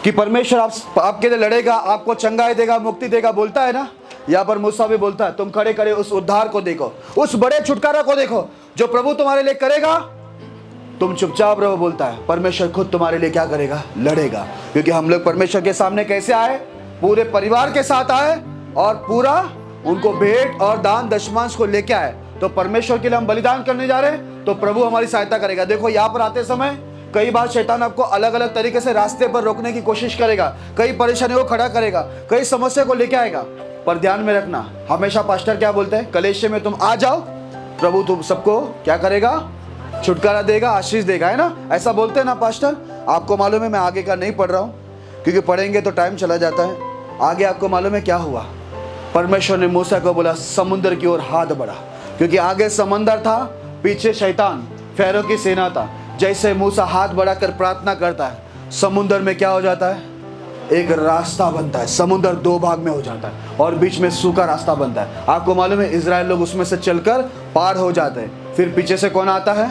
कि परमेश्वर आपके लिए लड़ेगा, आपको चंगाई देगा, मुक्ति देगा, बोलता है ना? यहाँ पर मूसा भी बोलता है, तुम खड़े खड़े उस उद्धार को देखो, उस बड़े छुटकारा को देखो जो प्रभु तुम्हारे लिए करेगा। तुम चुपचाप रहो, बोलता है परमेश्वर खुद तुम्हारे लिए क्या करेगा? लड़ेगा। क्योंकि हम लोग परमेश्वर के सामने कैसे आए? पूरे परिवार के साथ आए और पूरा उनको भेंट और दान दशमांश को लेके आए। तो परमेश्वर के लिए हम बलिदान करने जा रहे हैं, तो प्रभु हमारी सहायता करेगा। देखो यहाँ पर आते समय कई बार शैतान आपको अलग अलग तरीके से रास्ते पर रोकने की कोशिश करेगा, कई परेशानियों को खड़ा करेगा, कई समस्या को लेके आएगा। पर ध्यान में रखना, हमेशा पास्टर क्या बोलते हैं? कलेश में तुम आ जाओ, प्रभु तुम सबको क्या करेगा? छुटकारा देगा, आशीष देगा, है ना? ऐसा बोलते हैं ना पास्टर? आपको मालूम है मैं आगे का नहीं पढ़ रहा हूँ, क्योंकि पढ़ेंगे तो टाइम चला जाता है। आगे आपको मालूम है क्या हुआ? परमेश्वर ने मूसा को बोला समुद्र की ओर हाथ बढ़ा, क्योंकि आगे समंदर था, पीछे शैतान फ़ारो की सेना था। जैसे मूसा हाथ बढ़ाकर प्रार्थना करता है, समुद्र में क्या हो जाता है? एक रास्ता बनता है, समुद्र दो भाग में हो जाता है और बीच में सूखा रास्ता बनता है। आपको मालूम है इजराइल लोग उसमें से चलकर पार हो जाते हैं। फिर पीछे से कौन आता है?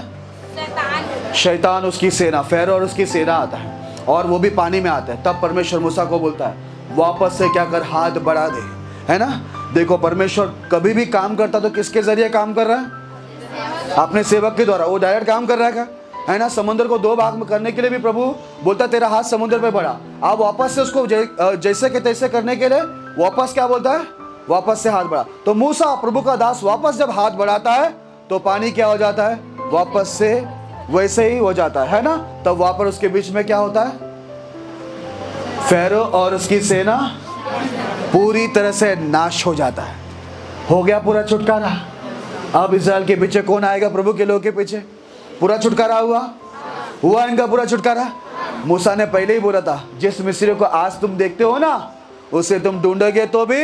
शैतान, उसकी सेना, फ़ारो और उसकी सेना आता है, और वो भी पानी में आता है। तब परमेश्वर मूसा को बोलता है वापस से क्या कर? हाथ बढ़ा दे, है ना? देखो परमेश्वर कभी भी काम करता तो किसके जरिए काम कर रहा है? अपने सेवक के द्वारा। वो डायरेक्ट काम कर रहा है ना? समुद्र को दो भाग में करने के लिए भी प्रभु बोलता तेरा हाथ समुद्र पे बढ़ा। आप वापस से उसको जैसे के तैसे करने के लिए वापस क्या बोलता है? वापस से हाथ बढ़ा। तो मूसा प्रभु का दास वापस जब हाथ बढ़ाता है तो पानी क्या हो जाता है? वापस से वैसे ही हो जाता है ना? तब वहां पर उसके बीच में क्या होता है? फ़ारो और उसकी सेना पूरी तरह से नाश हो जाता है। हो गया पूरा छुटकारा। अब इस्राएल के पीछे कौन आएगा? प्रभु के लोग के पीछे पूरा छुटकारा हुआ इनका पूरा छुटकारा। मूसा ने पहले ही बोला था जिस मिस्री को आज तुम देखते हो ना, उसे तुम ढूंढोगे तो भी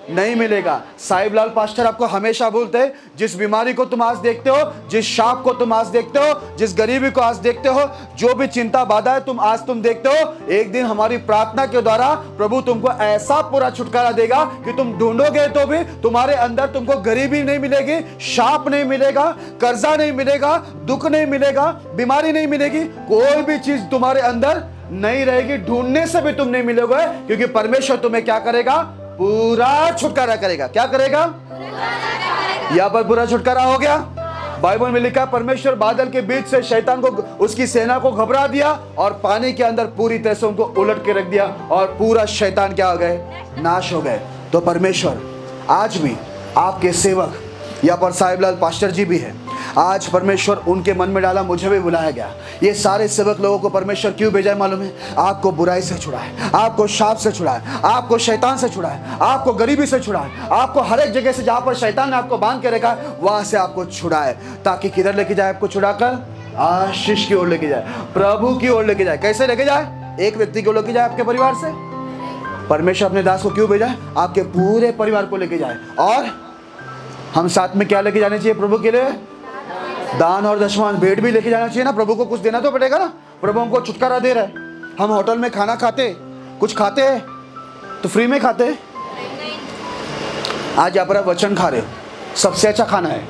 नहीं मिलेगा। साहिब लाल पास्टर आपको हमेशा बोलते हैं जिस बीमारी को तुम आज देखते हो, जिस शाप को तुम आज देखते हो, जिस गरीबी को आज देखते हो, जो भी चिंता बाधा है तुम देखते हो, एक दिन हमारी प्रार्थना के द्वारा प्रभु तुमको ऐसा पूरा छुटकारा देगा कि तुम ढूंढोगे तो भी तुम्हारे अंदर तुमको गरीबी नहीं मिलेगी, शाप नहीं मिलेगा, कर्जा नहीं मिलेगा, दुख नहीं मिलेगा, बीमारी नहीं मिलेगी, कोई भी चीज तुम्हारे अंदर नहीं रहेगी। ढूंढने से भी तुम नहीं मिलोगे, क्योंकि परमेश्वर तुम्हें क्या करेगा? पूरा छुटकारा करेगा। क्या करेगा? यहाँ पर पूरा छुटकारा हो गया। बाइबल में लिखा परमेश्वर बादल के बीच से शैतान को, उसकी सेना को घबरा दिया और पानी के अंदर पूरी तरह से उनको उलट के रख दिया और पूरा शैतान क्या हो गए? नाश हो गए। तो परमेश्वर आज भी आपके सेवक, यहाँ पर साहिब लाल पास्टर जी भी है, आज परमेश्वर उनके मन में डाला, मुझे भी बुलाया गया। ये सारे सेवक लोगों को परमेश्वर क्यों भेजा है मालूम है? आपको बुराई से छुड़ाए, आपको शाप से छुड़ाए, आपको शैतान से छुड़ाए, आपको गरीबी से छुड़ाए, आपको हर एक जगह से जहां पर शैतान ने आपको बांध के रखा है वहां से आपको छुड़ाए, ताकि किधर लेके जाए? आपको छुड़ाकर आशीष की ओर लेके जाए, प्रभु की ओर लेके जाए। कैसे लेके जाए? एक व्यक्ति को लेके जाए आपके परिवार से। परमेश्वर अपने दास को क्यों भेजा है? आपके पूरे परिवार को लेके जाए। और हम साथ में क्या लेके जाने चाहिए प्रभु के लिए? दान और दशमांश, भेंट भी लेके जाना चाहिए ना। प्रभु को कुछ देना तो पड़ेगा ना। प्रभु हमको छुटकारा दे रहा है। हम होटल में खाना खाते, कुछ खाते हैं तो फ्री में खाते हैं। आज यहाँ पर आप वचन खा रहे हो, सबसे अच्छा खाना है,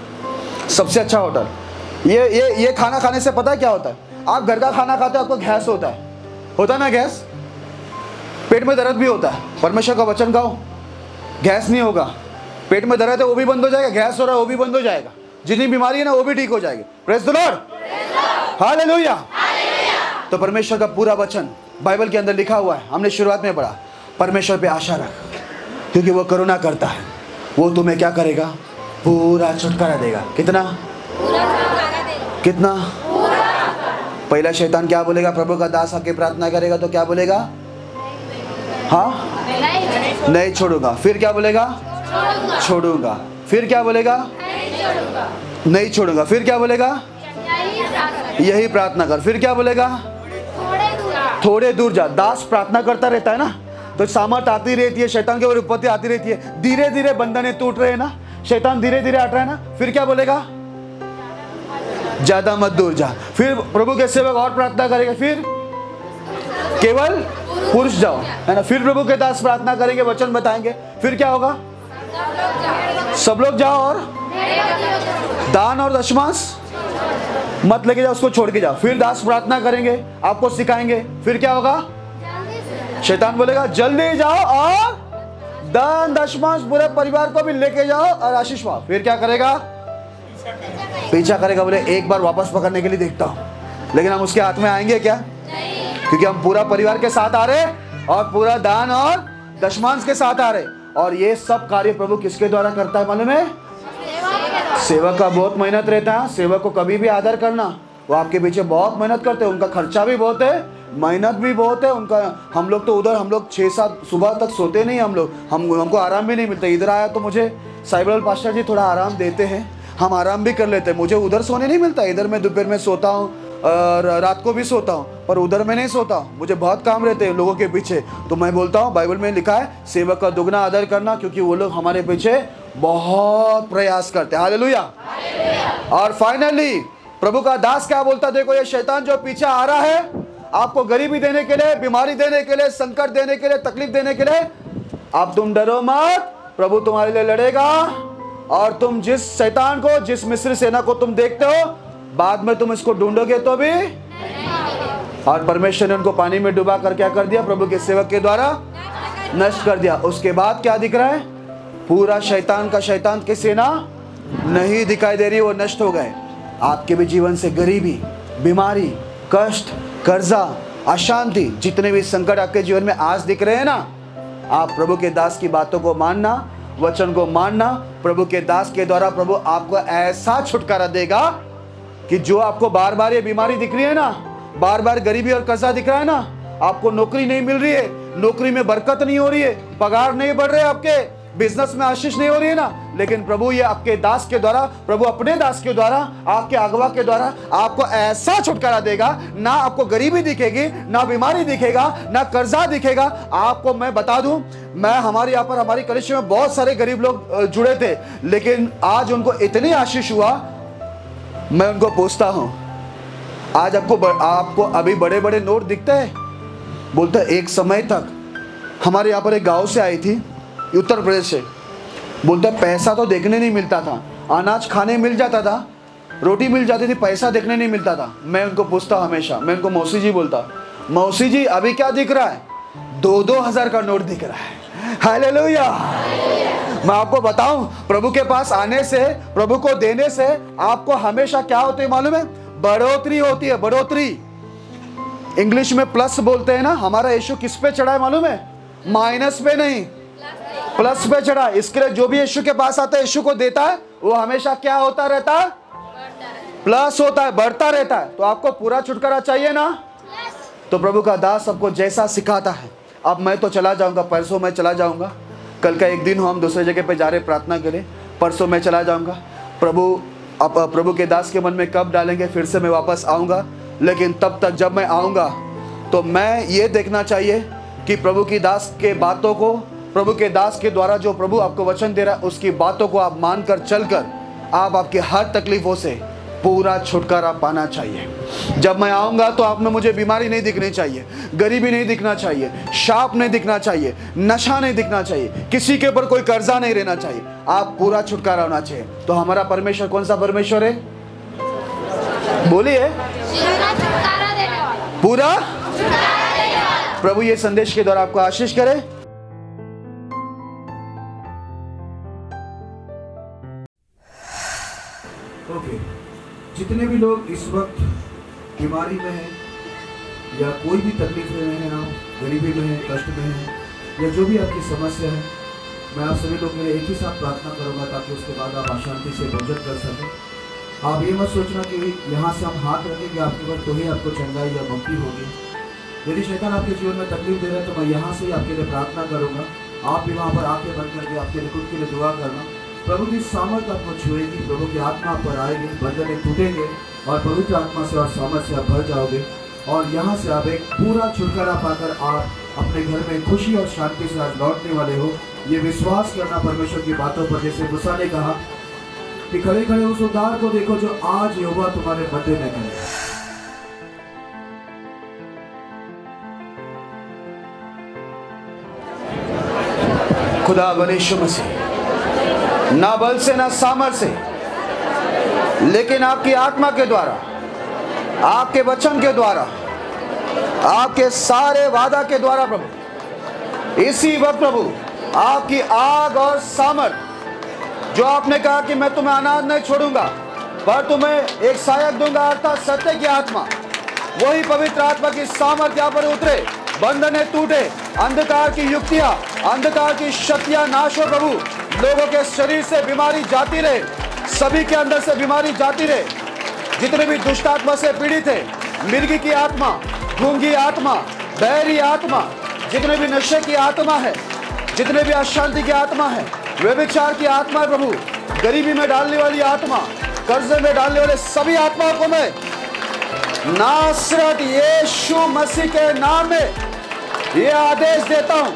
सबसे अच्छा होटल। ये खाना खाने से पता है क्या होता है? आप घर का खाना खाते हो, आपको गैस होता है ना? गैस, पेट में दर्द भी होता है। परमेश्वर का वचन खाओ, गैस नहीं होगा। पेट में दर्द है वो भी बंद हो जाएगा, गैस हो रहा है वो भी बंद हो जाएगा, जितनी बीमारी है ना वो भी ठीक हो जाएगी। Praise the Lord, hallelujah. तो परमेश्वर का पूरा वचन बाइबल के अंदर लिखा हुआ है। हमने शुरुआत में पढ़ा, परमेश्वर पे आशा रख, क्योंकि वो करुणा करता है। वो तुम्हें क्या करेगा? पूरा छुटकारा देगा। कितना? कितना? पहला शैतान क्या बोलेगा? प्रभु का दास आके प्रार्थना करेगा तो क्या बोलेगा? हाँ, नहीं छोड़ूंगा। फिर क्या बोलेगा? छोड़ूंगा। फिर क्या बोलेगा? नहीं छोड़ूंगा। फिर क्या बोलेगा? यही प्रार्थना कर। फिर क्या बोलेगा? थोड़े दूर जा। दास प्रार्थना करता रहता है ना, तो सामर्थ आती रहती है, शैतान के ऊपर विपत्ति आती रहती है, धीरे धीरे बंधन टूट रहे हैं ना, शैतान धीरे धीरे हट रहा है ना। फिर क्या बोलेगा? ज्यादा मत दूर जा। फिर प्रभु के सेवक और प्रार्थना करेगा, फिर केवल पुरुष जाओ, है ना। फिर प्रभु के दास प्रार्थना करेंगे, वचन बताएंगे, फिर क्या होगा? सब लोग जाओ और दान और दशमांश मत लेके जाओ, उसको छोड़ के जाओ। फिर दास प्रार्थना करेंगे, आपको सिखाएंगे, फिर क्या होगा? शैतान बोलेगा जल्दी जाओ और दान दशमांश पूरे परिवार को भी लेके जाओ और आशीष पाओ। फिर क्या करेगा? पीछा करेगा, बोले एक बार वापस पकड़ने के लिए देखता हूं, लेकिन हम उसके हाथ में आएंगे क्या? क्योंकि हम पूरा परिवार के साथ आ रहे और पूरा दान और दशमांश के साथ आ रहे। और ये सब कार्य प्रभु किसके द्वारा करता है मालूम है? सेवक का बहुत मेहनत रहता है। सेवक को कभी भी आदर करना, वो आपके पीछे बहुत मेहनत करते हैं, उनका खर्चा भी बहुत है, मेहनत भी बहुत है उनका। हम लोग तो उधर, हम लोग 6-7 सुबह तक सोते नहीं, हमको आराम भी नहीं मिलता। इधर आया तो मुझे साइबल पास्टर जी थोड़ा आराम देते हैं, हम आराम भी कर लेते हैं। मुझे उधर सोने नहीं मिलता, इधर मैं दोपहर में सोता हूँ और रात को भी सोता हूँ, पर उधर मैं नहीं सोता हूँ, मुझे बहुत काम रहते हैं लोगों के पीछे। तो मैं बोलता हूँ, बाइबल में लिखा है सेवक का दुगना आदर करना, क्योंकि वो लोग हमारे पीछे बहुत प्रयास करते हैं। हालेलुया। और फाइनली प्रभु का दास क्या बोलता? देखो ये शैतान जो पीछे आ रहा है आपको गरीबी देने के लिए, बीमारी देने के लिए, संकट देने के लिए, तकलीफ देने के लिए, अब तुम डरो मत, प्रभु तुम्हारे लिए लड़ेगा। और तुम जिस शैतान को, जिस मिस्र सेना को तुम देखते हो, बाद में तुम इसको ढूंढोगे तो भी। और परमेश्वर ने उनको पानी में डुबा कर क्या कर दिया? प्रभु के सेवक के द्वारा नष्ट कर दिया। उसके बाद क्या दिख रहा है? पूरा शैतान की सेना नहीं दिखाई दे रही, वो नष्ट हो गए। आपके भी जीवन से गरीबी, बीमारी, कष्ट, कर्जा, अशांति, जितने भी संकट आपके जीवन में आज दिख रहे हैं ना, आप प्रभु के दास की बातों को मानना, वचन को मानना। प्रभु के दास के द्वारा प्रभु आपको ऐसा छुटकारा देगा कि जो आपको बार बार ये बीमारी दिख रही है ना, बार बार गरीबी और कर्जा दिख रहा है ना, आपको नौकरी नहीं मिल रही है, नौकरी में बरकत नहीं हो रही है, पगार नहीं बढ़ रहे, आपके बिजनेस में आशीष नहीं हो रही है ना, लेकिन प्रभु ये आपके दास के द्वारा, प्रभु अपने दास के द्वारा, आपके अगवा के द्वारा आपको ऐसा छुटकारा देगा। ना आपको गरीबी दिखेगी, ना बीमारी दिखेगा, ना कर्जा दिखेगा। आपको मैं बता दूं, मैं हमारे यहाँ पर, हमारी कलीसिया में बहुत सारे गरीब लोग जुड़े थे, लेकिन आज उनको इतनी आशीष हुआ, मैं उनको पूछता हूं, आज आपको अभी बड़े बड़े नोट दिखते हैं? बोलते एक समय तक हमारे यहाँ पर एक गांव से आई थी, उत्तर प्रदेश से, बोलता पैसा तो देखने नहीं मिलता था, अनाज खाने मिल जाता था, रोटी मिल जाती थी, पैसा देखने नहीं मिलता था। मैं उनको पूछता हमेशा, मैं उनको मौसी जी बोलता, मौसी जी अभी क्या दिख रहा है? 2-2 हज़ार का नोट दिख रहा है। हालेलुया। मैं आपको बताऊं, प्रभु के पास आने से, प्रभु को देने से आपको हमेशा क्या होती है मालूम है? बढ़ोतरी होती है, बढ़ोतरी। इंग्लिश में प्लस बोलते हैं ना। हमारा यीशु किस पे चढ़ा है मालूम है? माइनस पे नहीं, प्लस पे चढ़ा। इसके लिए जो भी यीशु के पास आता है, यीशु को देता है, वो हमेशा क्या होता रहता है? प्लस होता है, बढ़ता रहता है। तो आपको पूरा छुटकारा चाहिए ना, तो प्रभु का दास सबको जैसा सिखाता है। अब मैं तो चला जाऊंगा, परसों मैं चला जाऊंगा, कल का एक दिन हो, हम दूसरे जगह पे जा रहे प्रार्थना के लिए, परसों मैं चला जाऊंगा। प्रभु के दास के मन में कब डालेंगे फिर से मैं वापस आऊंगा, लेकिन तब तक जब मैं आऊंगा तो मैं ये देखना चाहिए कि प्रभु की दास के बातों को, प्रभु के दास के द्वारा जो प्रभु आपको वचन दे रहा है, उसकी बातों को आप मानकर चलकर आप आपकी हर तकलीफों से पूरा छुटकारा पाना चाहिए। जब मैं आऊंगा तो आप में मुझे बीमारी नहीं दिखनी चाहिए, गरीबी नहीं दिखना चाहिए, शाप नहीं दिखना चाहिए, नशा नहीं दिखना चाहिए, किसी के ऊपर कोई कर्जा नहीं रहना चाहिए। आप पूरा छुटकारा होना चाहिए। तो हमारा परमेश्वर कौन सा परमेश्वर है? बोलिए। पूरा। प्रभु ये संदेश के द्वारा आपको आशीष करे। ओके, जितने भी लोग इस वक्त बीमारी में हैं या कोई भी तकलीफ में है ना, गरीबी में है, कष्ट में है, या जो भी आपकी समस्या है, मैं आप सभी लोग के लिए एक ही साथ प्रार्थना करूंगा ताकि उसके बाद आप अशांति से भोजन कर सकें। आप ये मत सोचना कि यहाँ से हम हाथ रखेंगे आपके ऊपर तो ही आपको चंगाई या मुक्ति होगी। यदि शैतान आपके जीवन में तकलीफ दे रहा है तो मैं यहाँ से ही आपके लिए प्रार्थना करूँगा। आप भी वहाँ पर आके बंद करके आपके लिए खुद के लिए दुआ करना। प्रभु की सामर्थ आपको छुएगी, प्रभु की आत्मा आप पर आएगी, बंधन टूटेंगे और पवित्र आत्मा से और सामर्थ से आप भर जाओगे। और यहाँ से आप एक पूरा छुटकारा पाकर आप अपने घर में खुशी और शांति से आज लौटने वाले हो। ये विश्वास करना परमेश्वर की बातों पर, जैसे मूसा ने कहा कि खड़े खड़े उस उद्धार को देखो जो आज यहोवा तुम्हारे मध्य में है। खुदा यीशु मसीह, ना बल से ना सामर्थ से, लेकिन आपकी आत्मा के द्वारा, आपके वचन के द्वारा, आपके सारे वादा के द्वारा प्रभु, इसी वक्त प्रभु आपकी आग और सामर्थ, जो आपने कहा कि मैं तुम्हें अनाथ नहीं छोड़ूंगा पर तुम्हें एक सहायक दूंगा, अर्थात सत्य की आत्मा, वही पवित्र आत्मा की सामर्थ यहाँ पर उतरे, बंधने टूटे, अंधकार की युक्तियां, अंधकार की शक्तियां नाश हो प्रभु, लोगों के शरीर से बीमारी जाती रहे, सभी के अंदर से बीमारी जाती रहे, जितने भी दुष्ट आत्मा से पीड़ित है, मिर्गी की आत्मा, गूंगी आत्मा, बहरी आत्मा, जितने भी नशे की आत्मा है, जितने भी अशांति की आत्मा है, व्यभिचार की आत्मा है प्रभु, गरीबी में डालने वाली आत्मा, कर्जे में डालने वाले सभी आत्माओं को मैं नासरत यीशु मसीह के नाम में ये आदेश देता हूं,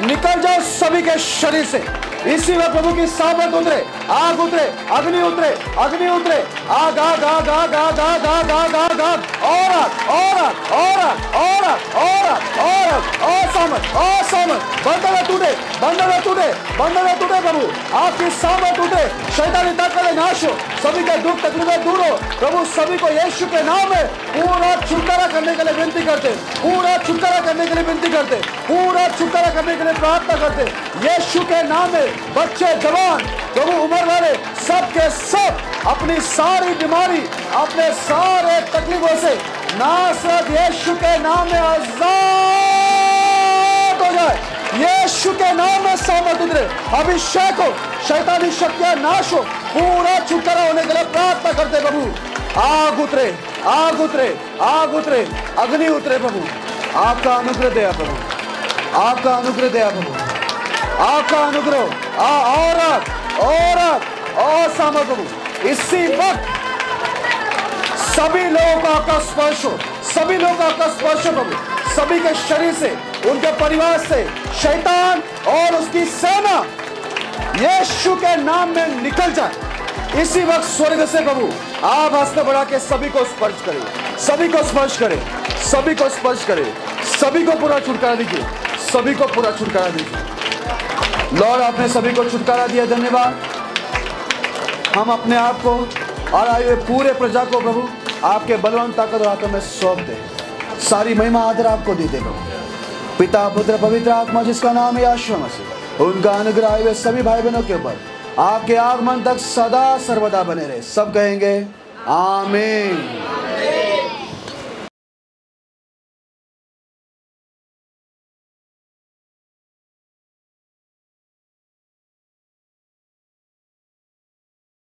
निकल जाओ सभी के शरीर से। इसी वक्त प्रभु की सामर्थ उतरे, आग उतरे, अग्नि उतरे, अग्नि उतरे, आग आग आग आग आग आग आग आग आग आग, और आग और आग और आग और आग और आग और आग और सामर्थ और सामर्थ, बंधन टूटे, बंधन टूटे, बंधन टूटे प्रभु, आपकी सामर्थ उतरे, शैतानी ताकतें नाश हो, सभी के दुख तकलीफें दूर हो प्रभु, सभी को यीशु के नाम में पूरा छुटकारा करने के लिए विनती करते, पूरा छुटकारा करने के लिए विनती करते, पूरा छुटकारा करने के लिए प्रार्थना करते, यीशु के नाम में बच्चे, जवान, प्रभु उम्र वाले, सब के सब अपनी सारी बीमारी, अपने सारे तकलीफों से नासरत यीशु के नाम में आजाद हो जाए, यीशु के नाम में सामर्थ उतरे, अभिषेक हो, शैतानी शक्तियां नाश हो, पूरा छुटकारा होने के लिए प्रार्थना करते प्रभु, आग उतरे, आग उतरे, आग उतरे, अग्नि उतरे प्रभु, आपका अनुग्रह दया प्रभु, आपका अनुग्रह दया प्रभु, आपका अनुग्रह और सामर्थ प्रभु, इसी वक्त सभी लोगों का आपका स्पर्श हो, सभी लोगों का आपका स्पर्श हो प्रभु, सभी के शरीर से, उनके परिवार से शैतान और उसकी सेना यीशु के नाम में निकल जाए। इसी वक्त स्वर्ग से प्रभु आप हस्त बढ़ा के सभी को स्पर्श करें, सभी को स्पर्श करें, सभी को स्पर्श करें, सभी को पूरा छुटकारा दीजिए, सभी को पूरा छुटकारा दीजिए। लॉर्ड आपने सभी को छुटकारा दिया, धन्यवाद। हम अपने आप को और आए हुए पूरे प्रजा को प्रभु आपके बलवान ताकत और हाथों में सौंप दे, सारी महिमा आदर आपको देते प्रभु, पिता पुत्र पवित्र आत्मा जिसका नाम है यीशु मसीह, उनका अनुग्रह आए हुए सभी भाई बहनों के ऊपर आपके आगमन तक सदा सर्वदा बने रहे। सब कहेंगे आमीन।